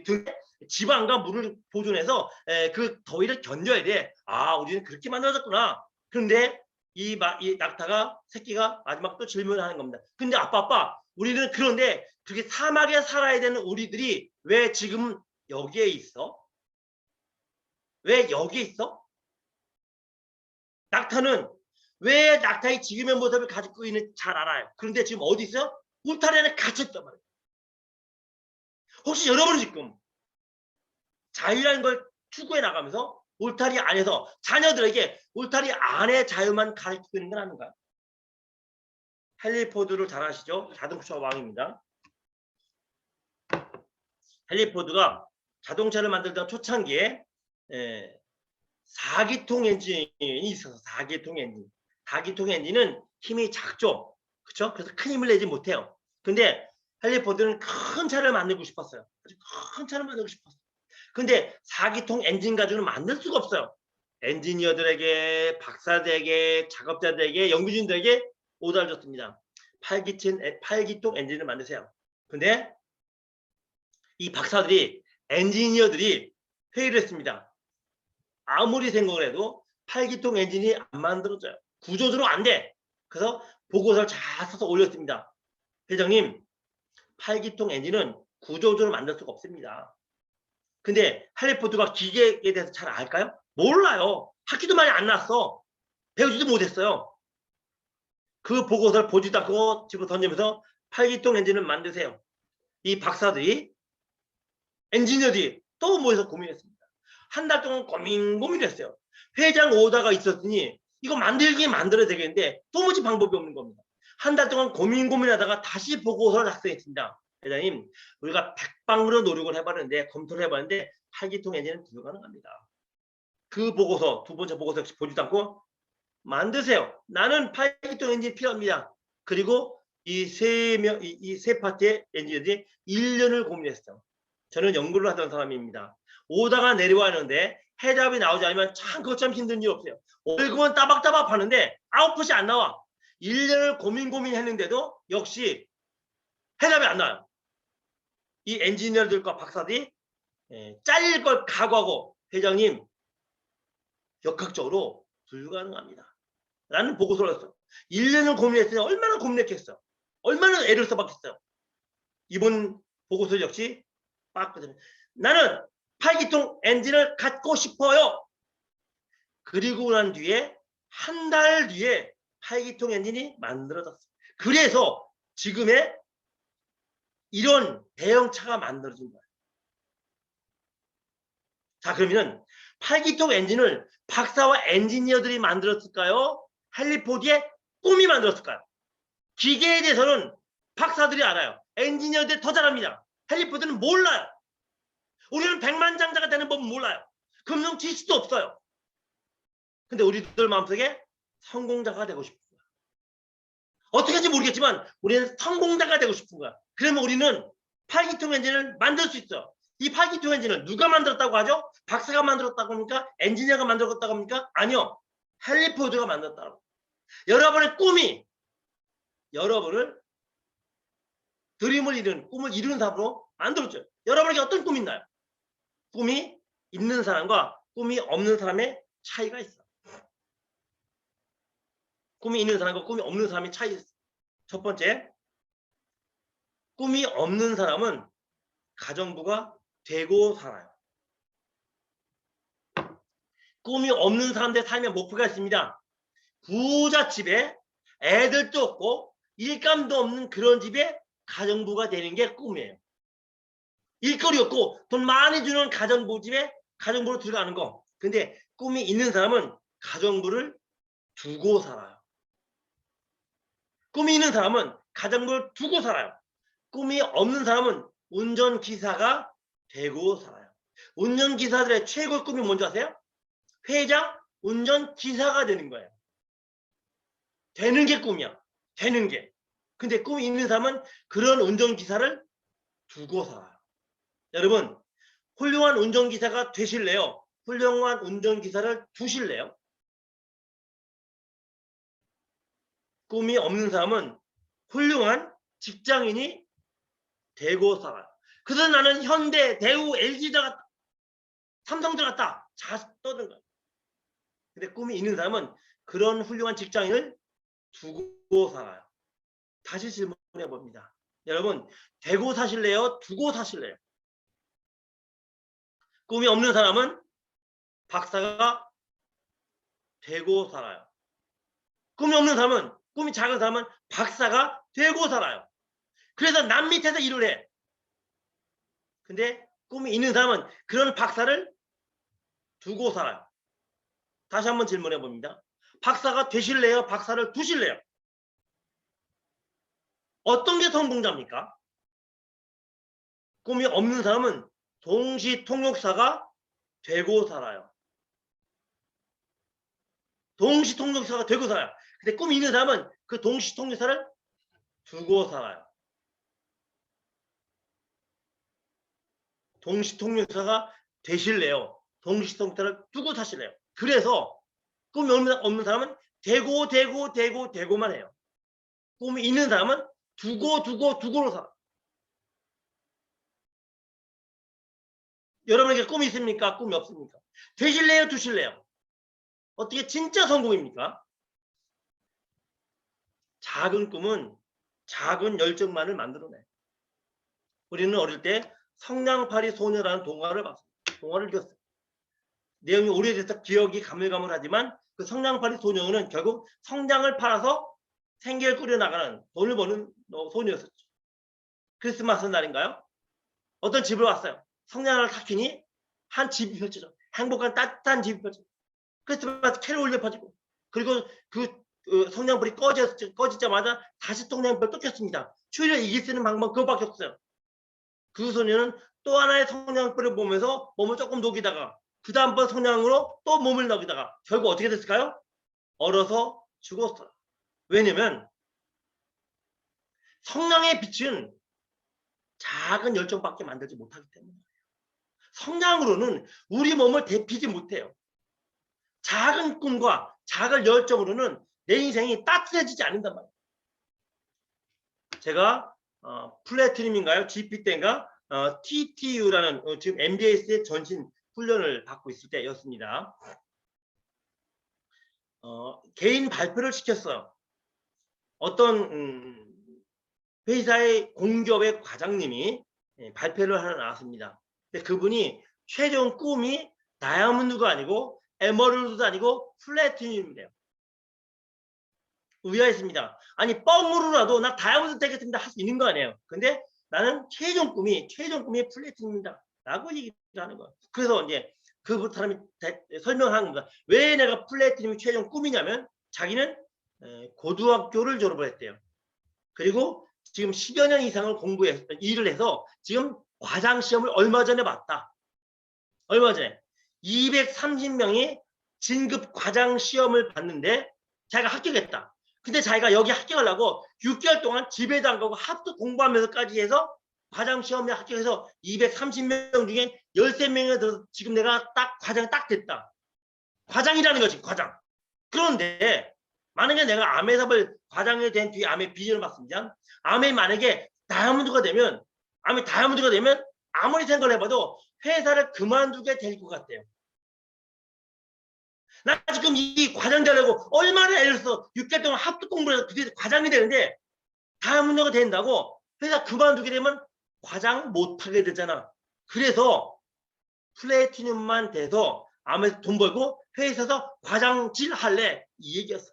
등에 지방과 물을 보존해서 그 더위를 견뎌야 돼. 우리는 그렇게 만들어졌구나. 그런데 이 낙타가 새끼가 마지막 또 질문을 하는 겁니다. 근데 아빠 우리는 그런데 그렇게 사막에 살아야 되는 우리들이 왜 지금 여기에 있어? 왜 여기에 있어? 낙타는 왜 낙타의 지금의 모습을 가지고 있는지 잘 알아요. 그런데 지금 어디 있어요? 울타리 안에 갇혔단 말이에요. 혹시 여러분은 지금 자유라는 걸 추구해 나가면서 울타리 안에서 자녀들에게 울타리 안의 자유만 가르치고 있는 건 아닌가요? 헨리 포드를 잘 아시죠? 자동차 왕입니다. 헨리 포드가 자동차를 만들던 초창기에 4기통 엔진이 있어서 4기통 엔진. 4기통 엔진은 힘이 작죠. 그렇죠? 그래서 큰 힘을 내지 못해요. 근데 헨리 포드는 큰 차를 만들고 싶었어요. 아주 큰 차를 만들고 싶었어요. 근데 4기통 엔진 가지고는 만들 수가 없어요. 엔지니어들에게, 박사들에게, 작업자들에게, 연구진들에게 오더를 줬습니다. 8기통 엔진을 만드세요. 근데 이 박사들이, 엔지니어들이 회의를 했습니다. 아무리 생각을 해도 8기통 엔진이 안 만들어져요. 구조적으로 안 돼. 그래서 보고서를 잘 써서 올렸습니다. 회장님, 8기통 엔진은 구조적으로 만들 수가 없습니다. 근데 헨리 포드가 기계에 대해서 잘 알까요? 몰라요. 학기도 많이 안 났어. 배우지도 못했어요. 그 보고서를 보지도 않고 집어 던지면서 8기통 엔진을 만드세요. 이 박사들이, 엔지니어들이 또 모여서 고민했습니다. 한 달 동안 고민했어요. 회장 오다가 있었으니 이거 만들어야 되겠는데 도무지 방법이 없는 겁니다. 한 달 동안 고민하다가 다시 보고서를 작성했습니다. 회장님, 우리가 백방으로 노력을 해봤는데, 검토를 해봤는데 8기통 엔진은 불가능합니다. 그 보고서, 두 번째 보고서 역시 보지도 않고 만드세요. 나는 8기통 엔진이 필요합니다. 그리고 이 세 파트의 엔지니어들이 1년을 고민했어요. 저는 연구를 하던 사람입니다. 오다가 내려왔는데 해답이 나오지 않으면 참 그거 참 힘든 일 없어요. 월급은 따박따박 하는데 아웃풋이 안 나와. 1년을 고민했는데도 역시 해답이 안 나와요. 이 엔지니어들과 박사들이 잘릴 걸 각오하고, 회장님, 역학적으로 불가능합니다. 라는 보고서를 했어요. 1년을 고민했으니 얼마나 고민했겠어. 얼마나 애를 써봤겠어요. 이번 보고서 역시 빠거든요. 나는 8기통 엔진을 갖고 싶어요. 그리고 난 뒤에 한 달 뒤에 8기통 엔진이 만들어졌어요. 그래서 지금의 이런 대형차가 만들어진 거예요. 자, 그러면 8기통 엔진을 박사와 엔지니어들이 만들었을까요? 헨리 포드의 꿈이 만들었을까요? 기계에 대해서는 박사들이 알아요. 엔지니어들이 더 잘합니다. 헨리 포드는 몰라요. 우리는 백만장자가 되는 법은 몰라요. 금융 지식도 없어요. 근데 우리들 마음속에 성공자가 되고 싶은 거야. 어떻게 할지 모르겠지만 우리는 성공자가 되고 싶은 거야. 그러면 우리는 8기통 엔진을 만들 수 있어. 이 8기통 엔진을 누가 만들었다고 하죠? 박사가 만들었다고 합니까? 엔지니어가 만들었다고 합니까? 아니요. 헨리 포드가 만들었다고. 여러분의 꿈이 여러분을 드림을 이루는, 꿈을 이루는 사람으로 만들었죠. 여러분에게 어떤 꿈이 있나요? 꿈이 있는 사람과 꿈이 없는 사람의 차이가 있어. 꿈이 있는 사람과 꿈이 없는 사람의 차이 있어. 첫 번째, 꿈이 없는 사람은 가정부가 되고 살아요. 꿈이 없는 사람들의 삶의 목표가 있습니다. 부잣집에 애들도 없고 일감도 없는 그런 집에 가정부가 되는 게 꿈이에요. 일거리 없고 돈 많이 주는 가정부집에 가정부로 들어가는 거. 근데 꿈이 있는 사람은 가정부를 두고 살아요. 꿈이 있는 사람은 가정부를 두고 살아요. 꿈이 없는 사람은 운전기사가 되고 살아요. 운전기사들의 최고의 꿈이 뭔지 아세요? 회장, 운전기사가 되는 거예요. 되는 게 꿈이야. 되는 게. 근데 꿈이 있는 사람은 그런 운전기사를 두고 살아요. 여러분, 훌륭한 운전기사가 되실래요? 훌륭한 운전기사를 두실래요? 꿈이 없는 사람은 훌륭한 직장인이 되고 살아요. 그래서 나는 현대, 대우, LG 들어갔다, 삼성 들어갔다, 자 떠든 거예요. 근데 꿈이 있는 사람은 그런 훌륭한 직장인을 두고 살아요. 다시 질문해 봅니다. 여러분, 되고 사실래요? 두고 사실래요? 꿈이 없는 사람은 박사가 되고 살아요. 꿈이 없는 사람은, 꿈이 작은 사람은 박사가 되고 살아요. 그래서 남 밑에서 일을 해. 근데 꿈이 있는 사람은 그런 박사를 두고 살아요. 다시 한번 질문해 봅니다. 박사가 되실래요? 박사를 두실래요? 어떤 게 성공자입니까? 꿈이 없는 사람은 동시 통역사가 되고 살아요. 동시통역사가 되고 살아요. 근데 꿈이 있는 사람은 그 동시통역사를 두고 살아요. 동시통역사가 되실래요? 동시통역사를 두고 사실래요? 그래서 꿈이 없는 사람은 되고만 해요. 꿈이 있는 사람은 두고로 살아. 여러분에게 꿈이 있습니까? 꿈이 없습니까? 되실래요? 두실래요? 어떻게 진짜 성공입니까? 작은 꿈은 작은 열정만을 만들어내. 우리는 어릴 때 성냥팔이 소녀라는 동화를 봤어요. 동화를 읽었어요. 내용이 오래돼서 기억이 가물가물하지만 그 성냥팔이 소녀는 결국 성냥을 팔아서 생계를 꾸려나가는 돈을 버는 소녀였었죠. 크리스마스 날인가요? 어떤 집을 왔어요. 성냥을 탁 켜니 한 집이 펼쳐져. 행복한 따뜻한 집이 펼쳐져. 크리스마스 캐롤 울려 퍼지고 그리고 그 성냥불이 꺼지자마자 다시 성냥불을 또 켰습니다. 추위를 이길 수 있는 방법 그것밖에 없어요. 그 소녀는 또 하나의 성냥불을 보면서 몸을 조금 녹이다가 그 다음번 성냥으로 또 몸을 녹이다가 결국 어떻게 됐을까요? 얼어서 죽었어요. 왜냐면 성냥의 빛은 작은 열정밖에 만들지 못하기 때문에 성냥으로는 우리 몸을 데피지 못해요. 작은 꿈과 작은 열정으로는 내 인생이 따뜻해지지 않는단 말이에요. 제가 플래티넘인가요? GP 때인가? TTU라는 지금 MBS의 전신 훈련을 받고 있을 때였습니다. 개인 발표를 시켰어요. 어떤 회사의 공기업의 과장님이 발표를 하러 나왔습니다. 근데 그분이 최종 꿈이 다이아몬드가 아니고 에메랄드도 아니고 플래티넘이래요. 의아했습니다. 아니 뻥으로라도 나 다이아몬드 되겠습니다 할 수 있는 거 아니에요. 근데 나는 최종 꿈이 플래티넘입니다 라고 얘기를 하는 거예요. 그래서 이제 그 사람이 설명하는 겁니다. 왜 내가 플래티넘이 최종 꿈이냐면 자기는 고등학교를 졸업을 했대요. 그리고 지금 10여 년 이상을 일을 해서 지금 과장 시험을 얼마 전에 봤다. 얼마 전에 230명이 진급 과장 시험을 봤는데 자기가 합격했다. 근데 자기가 여기 합격하려고 6개월 동안 집에도 안 가고 합숙 공부하면서까지 해서 과장 시험에 합격해서 230명 중에 13명에 들어서 지금 내가 딱 과장 딱 됐다. 과장이라는 거지, 과장. 그런데 만약에 내가 아메삽을 과장이 된 뒤에 암의 비전을 봤습니다. 암이 만약에 다이아몬드가 되면 아무리 생각을 해봐도 회사를 그만두게 될 것 같아요. 나 지금 이 과장 되려고 얼마나 애를 써 6개월 동안 합숙 공부를 해서 그게 과장이 되는데 다이아몬드가 된다고 회사 그만두게 되면 과장 못하게 되잖아. 그래서 플래티넘만 돼서 암에서 돈 벌고 회사에서 과장질 할래 이 얘기였어.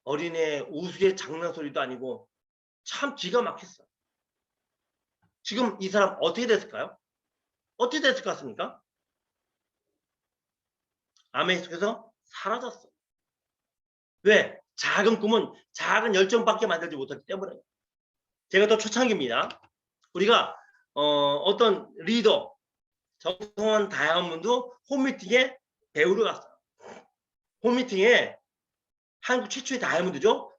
어린애 우스개 장난 소리도 아니고 참 기가 막혔어. 지금 이 사람 어떻게 됐을까요? 어떻게 됐을 것 같습니까? 암에 속에서 사라졌어. 왜? 작은 꿈은 작은 열정밖에 만들지 못하기 때문에. 제가 또 초창기입니다. 우리가 어떤 리더 정성원 다이아몬드 홈미팅에 배우러 갔어요. 홈미팅에 한국 최초의 다이아몬드죠.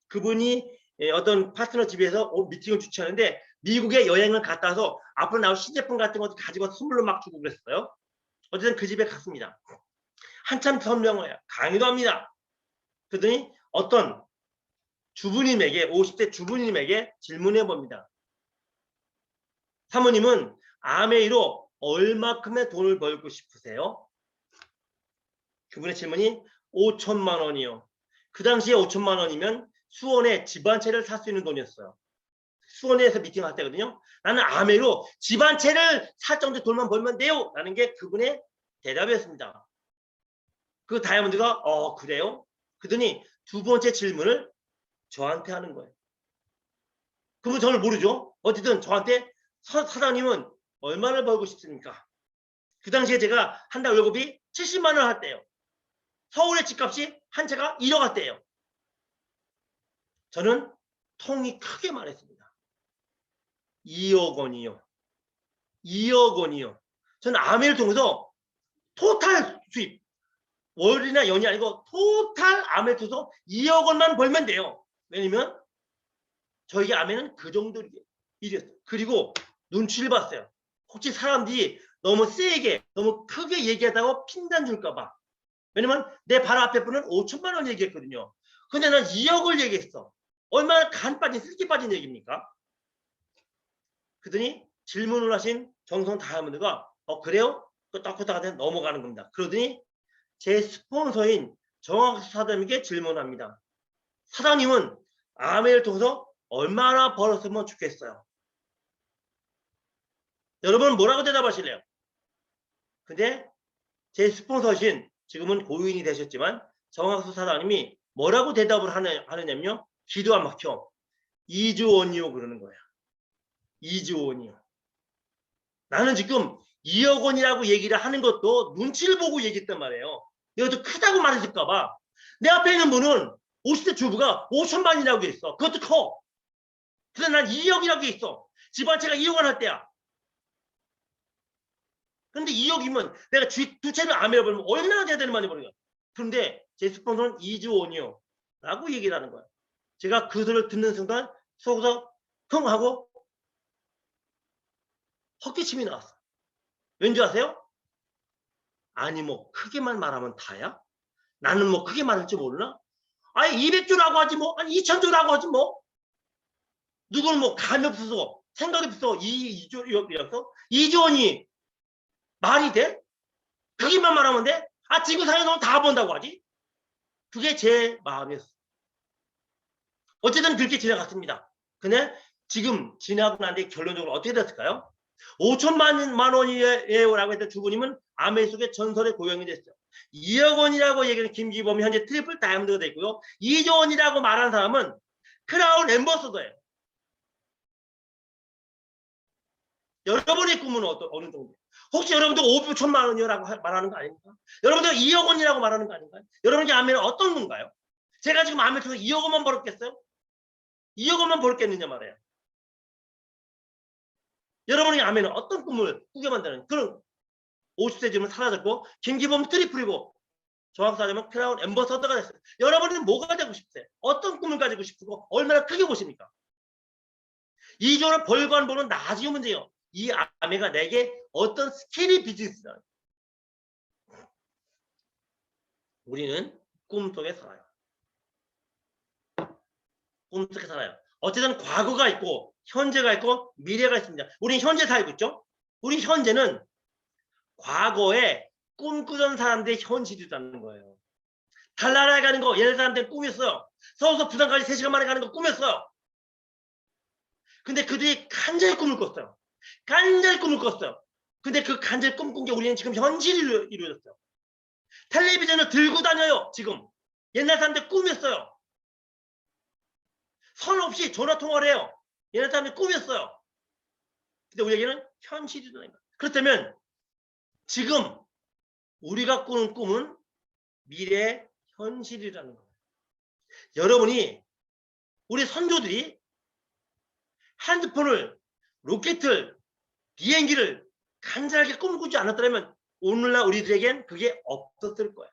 그분이 어떤 파트너 집에서 미팅을 주최하는데 미국에 여행을 갔다 와서 앞으로 나올 신제품 같은 것도 가지고 선물로 막 주고 그랬어요. 어쨌든 그 집에 갔습니다. 한참 설명을 해요. 강의도 합니다. 그러더니 어떤 주부님에게 50대 주부님에게 질문해 봅니다. 사모님은 아메이로 얼마큼의 돈을 벌고 싶으세요? 그분의 질문이 5천만 원이요. 그 당시에 5천만 원이면 수원에 집 한 채를 살 수 있는 돈이었어요. 수원에서 미팅할 때거든요. 나는 아메이로 집 한 채를 살 정도 돈만 벌면 돼요. 라는 게 그분의 대답이었습니다. 그 다이아몬드가 그래요? 그러더니 두 번째 질문을 저한테 하는 거예요. 그분 저를 모르죠. 어쨌든 저한테 사장님은 얼마를 벌고 싶습니까? 그 당시에 제가 한 달 월급이 70만 원 할 때요. 서울의 집값이 한 채가 1억 할 때예요. 저는 통이 크게 말했습니다. 2억 원이요. 2억 원이요. 저는 아메를 통해서 토탈 수입, 월이나 연이 아니고 토탈 암에 투서 2억 원만 벌면 돼요. 왜냐면 저희 아메는 그 정도 일이었어요. 그리고 눈치를 봤어요. 혹시 사람들이 너무 세게 너무 크게 얘기하다가 핀단 줄까봐. 왜냐면 내 바로 앞에 분은 5천만 원 얘기했거든요. 근데 난 2억을 얘기했어. 얼마나 간 빠진 쓸기 빠진 얘기입니까? 그러더니 질문을 하신 정성 다이아몬드가 그래요? 끄떡끄떡하다 넘어가는 겁니다. 그러더니 제 스폰서인 정학수 사장님께 질문합니다. 사장님은 아메를 통해서 얼마나 벌었으면 좋겠어요? 여러분 뭐라고 대답하실래요? 근데 제 스폰서신 지금은 고인이 되셨지만 정학수 사장님이 뭐라고 대답을 하느냐면요. 기도 안 막혀. 2조 원이요 그러는 거예요. 2조 원이요. 나는 지금 2억 원이라고 얘기를 하는 것도 눈치를 보고 얘기했단 말이에요. 이것도 크다고 말했을까봐. 내 앞에 있는 분은 50대 주부가 5천만이라고 했어. 그것도 커. 근데 난 2억이라고 했어. 집안채가 2억 원 할 때야. 근데 2억이면 내가 두 채를 아메를 벌면 얼마나 돼야 되는 많이 버는 거야. 그런데 제 스폰서는 2조 원이요. 라고 얘기를 하는 거야. 제가 그 소리를 듣는 순간 속에서 흥 하고 헛기침이 나왔어. 왠지 아세요? 아니 뭐 크게만 말하면 다야? 나는 뭐 크게 말할 줄 몰라? 아니 200조라고 하지 뭐 아니 2000조라고 하지 뭐 누구는 뭐 감이 없어서 생각이 없어 2조 2조 원이 말이 돼? 크게만 말하면 돼? 아 지구상에 너무 다 본다고 하지? 그게 제 마음이었어. 어쨌든 그렇게 지나갔습니다. 근데 지금 지나고 난 뒤에 결론적으로 어떻게 됐을까요? 5천만 원이라고 했던 주부님은 아메 속의 전설의 고용이 됐어요. 2억 원이라고 얘기하는 김기범이 현재 트리플 다이아몬드가 됐고요. 2조 원이라고 말하는 사람은 크라운 엠버서더예요. 여러분의 꿈은 어느 정도? 혹시 여러분들 5천만 원이라고 말하는 거 아닙니까? 여러분들 2억 원이라고 말하는 거 아닌가요? 여러분의 아메는 어떤 건가요? 제가 지금 아메 통해서 2억 원만 벌었겠어요? 2억 원만 벌겠느냐 말이에요. 여러분의 아메는 어떤 꿈을 꾸게 만드는 그런 50세 지금 사라졌고 김기범 트리플이고 정확하자면 크라운 엠버서더가 됐어요. 여러분은 뭐가 되고 싶으세요? 어떤 꿈을 가지고 싶고 얼마나 크게 보십니까? 2조를 벌고 안 벌은 나중에 문제예요. 이 아메가 내게 어떤 스킬이 비즈니스다. 우리는 꿈속에 살아요. 꿈속에 살아요. 어쨌든 과거가 있고 현재가 있고 미래가 있습니다. 우리는 현재 살고 있죠. 우리 현재는 과거에 꿈꾸던 사람들의 현실이라는 거예요. 달나라에 가는 거 얘네 사람들은 꿈이었어요. 서울서 부산까지 3시간 만에 가는 거 꿈이었어요. 근데 그들이 간절히 꿈을 꿨어요. 간절히 꿈을 꿨어요. 근데 그 간절히 꿈꾼 게 우리는 지금 현실이 이루어졌어요. 텔레비전을 들고 다녀요. 지금. 옛날 사람들 꿈이었어요. 선 없이 전화통화를 해요. 옛날 사람들 꿈이었어요. 근데 우리에게는 현실이라는 거예요. 그렇다면 지금 우리가 꾸는 꿈은 미래의 현실이라는 거예요. 여러분이 우리 선조들이 핸드폰을, 로켓을, 비행기를 간절하게 꿈꾸지 않았더라면 오늘날 우리들에겐 그게 없었을 거예요.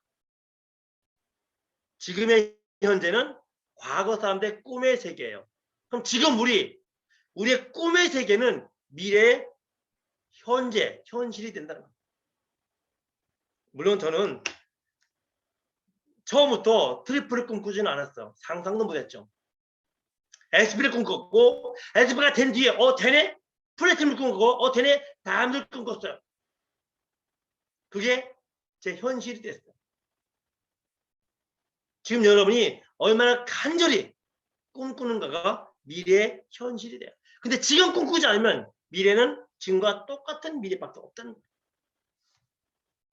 지금의 현재는 과거 사람들의 꿈의 세계예요. 그럼 지금 우리의 꿈의 세계는 미래의 현재, 현실이 된다는 거예요. 물론 저는 처음부터 트리플을 꿈꾸지는 않았어요. 상상도 못했죠. SP를 꿈꿨고 SP가 된 뒤에 되네? 플래티넘을 꿈꿨고 되네? 다음을 꿈꿨어요. 그게 제 현실이 됐어요. 지금 여러분이 얼마나 간절히 꿈꾸는가가 미래의 현실이 돼요. 근데 지금 꿈꾸지 않으면 미래는 지금과 똑같은 미래밖에 없다는 거예요.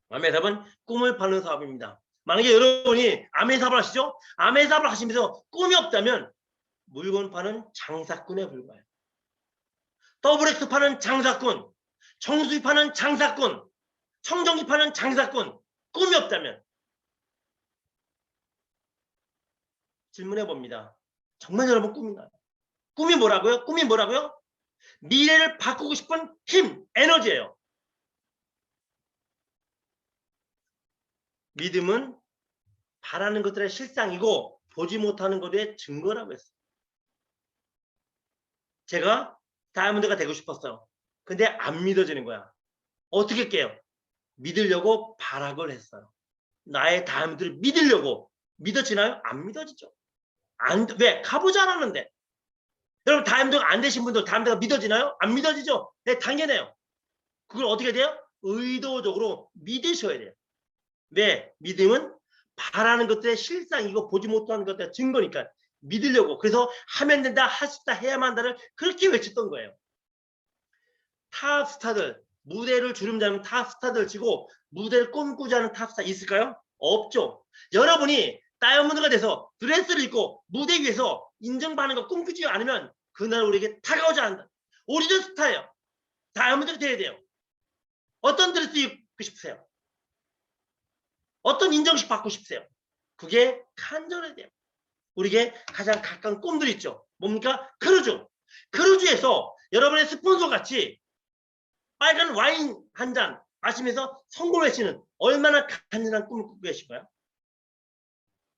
아메 사업은 꿈을 파는 사업입니다. 만약에 여러분이 아메 사업을 하시죠? 아메 사업을 하시면서 꿈이 없다면 물건 파는 장사꾼에 불과해요. 더블엑스 파는 장사꾼, 정수기 파는 장사꾼, 청정기 파는 장사꾼, 꿈이 없다면 질문해 봅니다. 정말 여러분 꿈이 나요? 꿈이 뭐라고요? 꿈이 뭐라고요? 미래를 바꾸고 싶은 힘, 에너지예요. 믿음은 바라는 것들의 실상이고 보지 못하는 것의 증거라고 했어요. 제가 다이아몬드가 되고 싶었어요. 근데 안 믿어지는 거야. 어떻게 깨요? 믿으려고 발악을 했어요. 나의 다이아몬드를 믿으려고. 믿어지나요? 안 믿어지죠. 왜? 가보지 않았는데. 여러분 다이아몬드가 안 되신 분들 다이아몬드가 믿어지나요? 안 믿어지죠. 네, 당연해요. 그걸 어떻게 돼요? 의도적으로 믿으셔야 돼요. 왜? 믿음은 바라는 것들의 실상이고 보지 못하는 것들의 증거니까 믿으려고. 그래서 하면 된다, 할 수 있다, 해야만 한다를 그렇게 외쳤던 거예요. 탑 스타들, 무대를 주름잡는 탑 스타들 치고 무대를 꿈꾸지 않은 탑 스타 있을까요? 없죠. 여러분이 다이아몬드가 돼서 드레스를 입고 무대 위에서 인정받는 거 꿈꾸지 않으면 그날 우리에게 다가오지 않는다. 우리도 스타예요. 다이아몬드가 돼야 돼요. 어떤 드레스 입고 싶으세요? 어떤 인정식 받고 싶으세요? 그게 간절해야 돼요. 우리에게 가장 가까운 꿈들이 있죠. 뭡니까? 크루즈. 크루즈에서 여러분의 스폰서 같이 빨간 와인 한 잔 마시면서 성공을 하시는 얼마나 간절한 꿈을 꾸고 계신가요?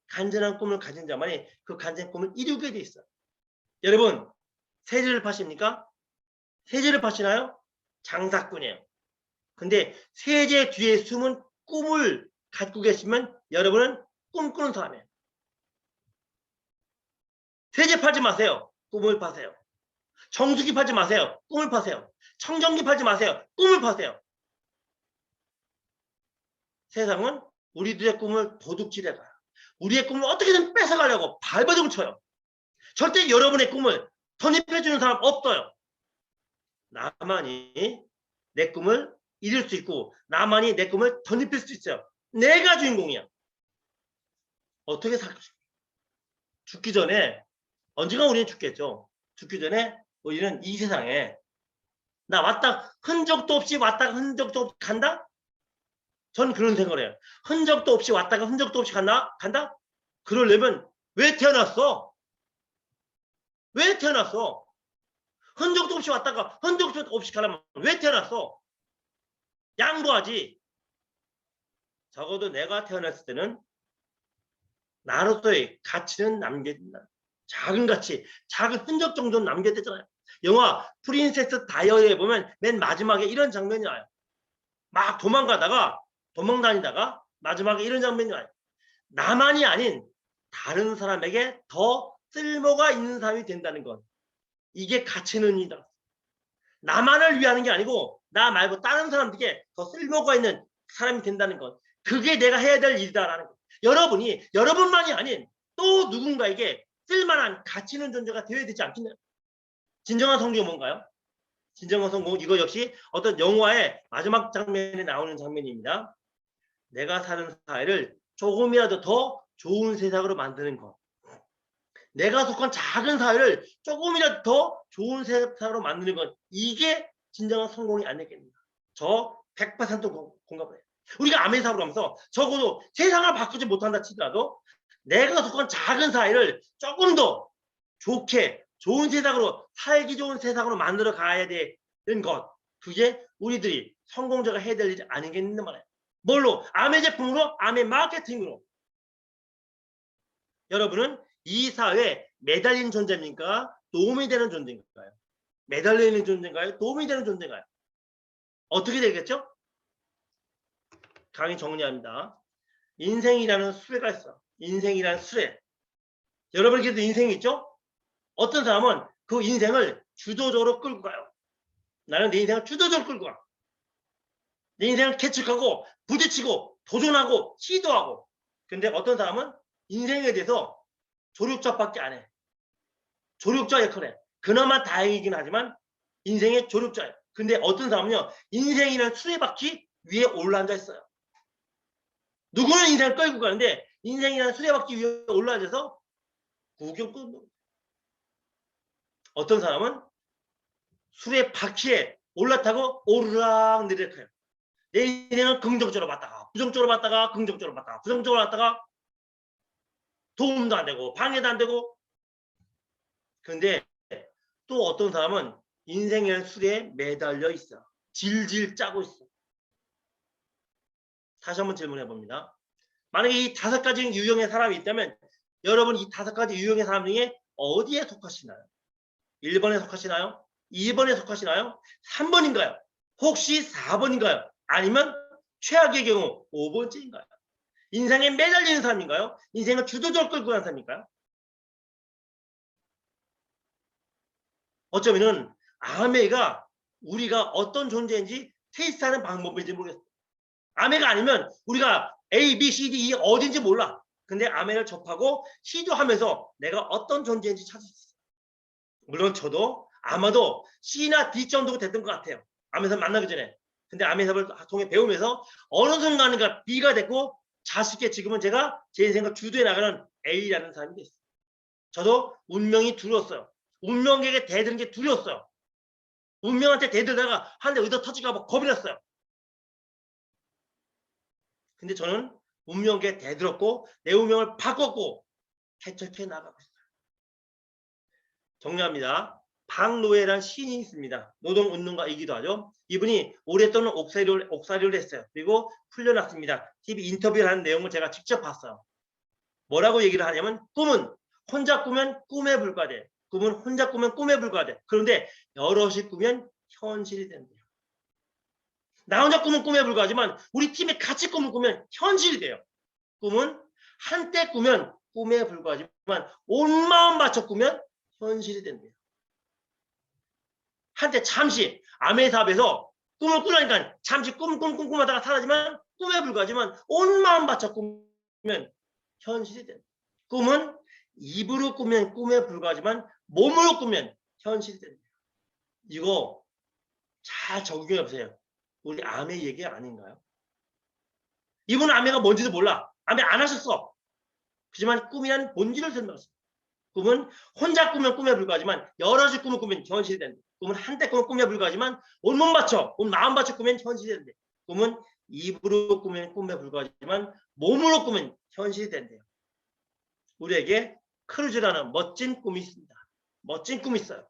간절한 꿈을 가진 자만이 그 간절한 꿈을 이루게 돼 있어요. 여러분 세제를 파십니까? 세제를 파시나요? 장사꾼이에요. 근데 세제 뒤에 숨은 꿈을 갖고 계시면 여러분은 꿈꾸는 사람이에요. 세제 팔지 마세요. 꿈을 파세요. 정수기 팔지 마세요. 꿈을 파세요. 청정기 팔지 마세요. 꿈을 파세요. 세상은 우리들의 꿈을 도둑질해가요. 우리의 꿈을 어떻게든 뺏어가려고 발버둥 쳐요. 절대 여러분의 꿈을 선입해주는 사람 없어요. 나만이 내 꿈을 이룰 수 있고 나만이 내 꿈을 덧입힐 수 있어요. 내가 주인공이야. 어떻게 죽기 전에 언젠가 우리는 죽겠죠. 죽기 전에 우리는 이 세상에 나 왔다 흔적도 없이 왔다가 흔적도 없이 간다? 전 그런 생각을 해요. 흔적도 없이 왔다가 흔적도 없이 간다? 그러려면 왜 태어났어? 왜 태어났어? 흔적도 없이 왔다가 흔적도 없이 가려면 왜 태어났어? 양보하지. 적어도 내가 태어났을 때는 나로서의 가치는 남겨진다. 작은 가치, 작은 흔적 정도는 남겨야되잖아요. 영화 프린세스 다이어리에 보면 맨 마지막에 이런 장면이 나요. 막 도망다니다가 마지막에 이런 장면이 나요. 나만이 아닌 다른 사람에게 더 쓸모가 있는 사람이 된다는 것. 이게 가치는 이다. 나만을 위하는 게 아니고 나 말고 다른 사람들에게 더 쓸모가 있는 사람이 된다는 것. 그게 내가 해야 될 일이다라는 것. 여러분이 여러분만이 아닌 또 누군가에게 쓸만한 가치 있는 존재가 되어야 되지 않겠나요? 진정한 성공은 뭔가요? 진정한 성공 이거 역시 어떤 영화의 마지막 장면에 나오는 장면입니다. 내가 사는 사회를 조금이라도 더 좋은 세상으로 만드는 것. 내가 속한 작은 사회를 조금이라도 더 좋은 세상으로 만드는 것. 이게 진정한 성공이 아니겠습니까? 저 100% 공감해요. 우리가 아메사로 가면서 적어도 세상을 바꾸지 못한다 치더라도 내가 속한 작은 사회를 조금 더 좋게 좋은 세상으로 살기 좋은 세상으로 만들어 가야 되는 것. 그게 우리들이 성공자가 해야 될 일이 아니겠는 말이에요. 뭘로? 아메 제품으로? 아메 마케팅으로. 여러분은 이 사회에 매달린 존재입니까? 도움이 되는 존재인가요? 매달리는 존재인가요? 도움이 되는 존재인가요? 어떻게 되겠죠? 강의 정리합니다. 인생이라는 수레가 있어. 인생이라는 수레. 여러분께도 인생이 있죠? 어떤 사람은 그 인생을 주도적으로 끌고 가요. 나는 내 인생을 주도적으로 끌고 가. 내 인생을 개척하고 부딪히고 도전하고 시도하고. 근데 어떤 사람은 인생에 대해서 조력자밖에 안 해. 조력자 역할을 해. 그나마 다행이긴 하지만 인생의 조력자예요. 근데 어떤 사람은요. 인생이라는 수레바퀴 위에 올라앉아 있어요. 누구는 인생을 끌고 가는데 인생이라는 수레바퀴 위에 올라앉아서 구경 끄는 어떤 사람은 수레바퀴에 올라타고 오르락 내리락해요. 내 인생은 긍정적으로 봤다가 부정적으로 봤다가 긍정적으로 봤다가 부정적으로 봤다가 도움도 안 되고 방해도 안 되고. 근데 또 어떤 사람은 인생의 수레에 매달려 있어. 질질 짜고 있어. 다시 한번 질문해 봅니다. 만약에 이 5가지 유형의 사람이 있다면 여러분 이 5가지 유형의 사람 중에 어디에 속하시나요? 1번에 속하시나요? 2번에 속하시나요? 3번인가요? 혹시 4번인가요? 아니면 최악의 경우 5번째인가요? 인생에 매달리는 사람인가요? 인생을 주도적으로 끌고 가는 사람인가요? 어쩌면은 아메가 우리가 어떤 존재인지 테스트하는 방법인지 모르겠어요. 아메가 아니면 우리가 A, B, C, D, E 어딘지 몰라. 근데 아메를 접하고 시도하면서 내가 어떤 존재인지 찾을 수 있어요. 물론 저도 아마도 C나 D 정도가 됐던 것 같아요. 아메사 만나기 전에. 근데 아메사를 통해 배우면서 어느 순간인가 B가 됐고 자식의 지금은 제가 제 인생을 주도해 나가는 A라는 사람이 됐어요. 저도 운명이 두려웠어요. 운명에게 대드는 게 두려웠어요. 운명한테 대들다가 한 대 의도 터질까 봐 겁이 났어요. 근데 저는 운명에 대들었고 내 운명을 바꿨고 개척해 나가고 있어요. 정리합니다. 박노해란 시인이 있습니다. 노동운동가이기도 하죠. 이분이 오랫동안 옥살이를 했어요. 그리고 풀려났습니다. TV 인터뷰를 하는 내용을 제가 직접 봤어요. 뭐라고 얘기를 하냐면 꿈은 혼자 꾸면 꿈에 불과돼. 꿈은 혼자 꾸면 꿈에 불과돼. 그런데 여럿이 꾸면 현실이 된대요. 나 혼자 꾸면 꿈에 불과하지만 우리 팀이 같이 꿈을 꾸면 현실이 돼요. 꿈은 한때 꾸면 꿈에 불과하지만 온 마음 맞춰 꾸면 현실이 된대요. 한때 잠시 아메 사업에서 꿈을 꾸려니까 잠시 꿈하다가 사라지만 꿈에 불과하지만 온 마음 바쳐 꾸면 현실이 된다. 꿈은 입으로 꾸면 꿈에 불과하지만 몸으로 꾸면 현실이 된다. 이거 잘 적용해 보세요. 우리 아메 얘기 아닌가요? 이분은 아메가 뭔지도 몰라. 아메 안 하셨어. 하지만 꿈이란 본질을 설명했어. 꿈은 혼자 꾸면 꿈에 불과하지만 여럿이 꿈을 꾸면 현실이 된다. 꿈은 한때 꾸면 꿈에 불과하지만 온몸 바쳐, 온 마음 바쳐 꾸면 현실이 된다. 꿈은 입으로 꾸면 꿈에 불과하지만 몸으로 꾸면 현실이 된대요. 우리에게 크루즈라는 멋진 꿈이 있습니다. 멋진 꿈이 있어요.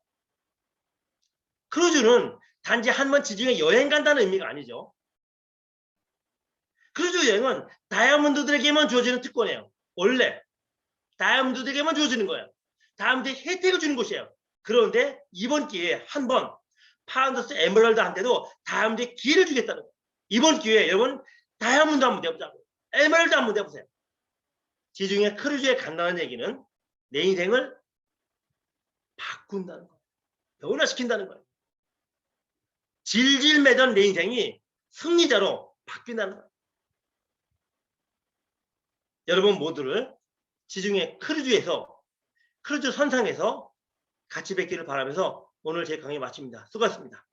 크루즈는 단지 한 번 지중해 여행 간다는 의미가 아니죠. 크루즈 여행은 다이아몬드들에게만 주어지는 특권이에요. 원래 다이아몬드들에게만 주어지는 거예요. 다이아몬드에 혜택을 주는 곳이에요. 그런데 이번 기회에 한번 파운더스 에메랄드한테도 다이아몬드에 기회를 주겠다는 거예요. 이번 기회에 여러분 다이아몬드 한번 내보자고. 에메랄드 한번 내보세요. 지중해 크루즈에 간다는 얘기는 내 인생을 바꾼다는 거예요. 변화시킨다는 거예요. 질질 매던 내 인생이 승리자로 바뀐다는 거예요. 여러분 모두를 지중해 크루즈에서 크루즈 선상에서 같이 뵙기를 바라면서 오늘 제 강의 마칩니다. 수고하셨습니다.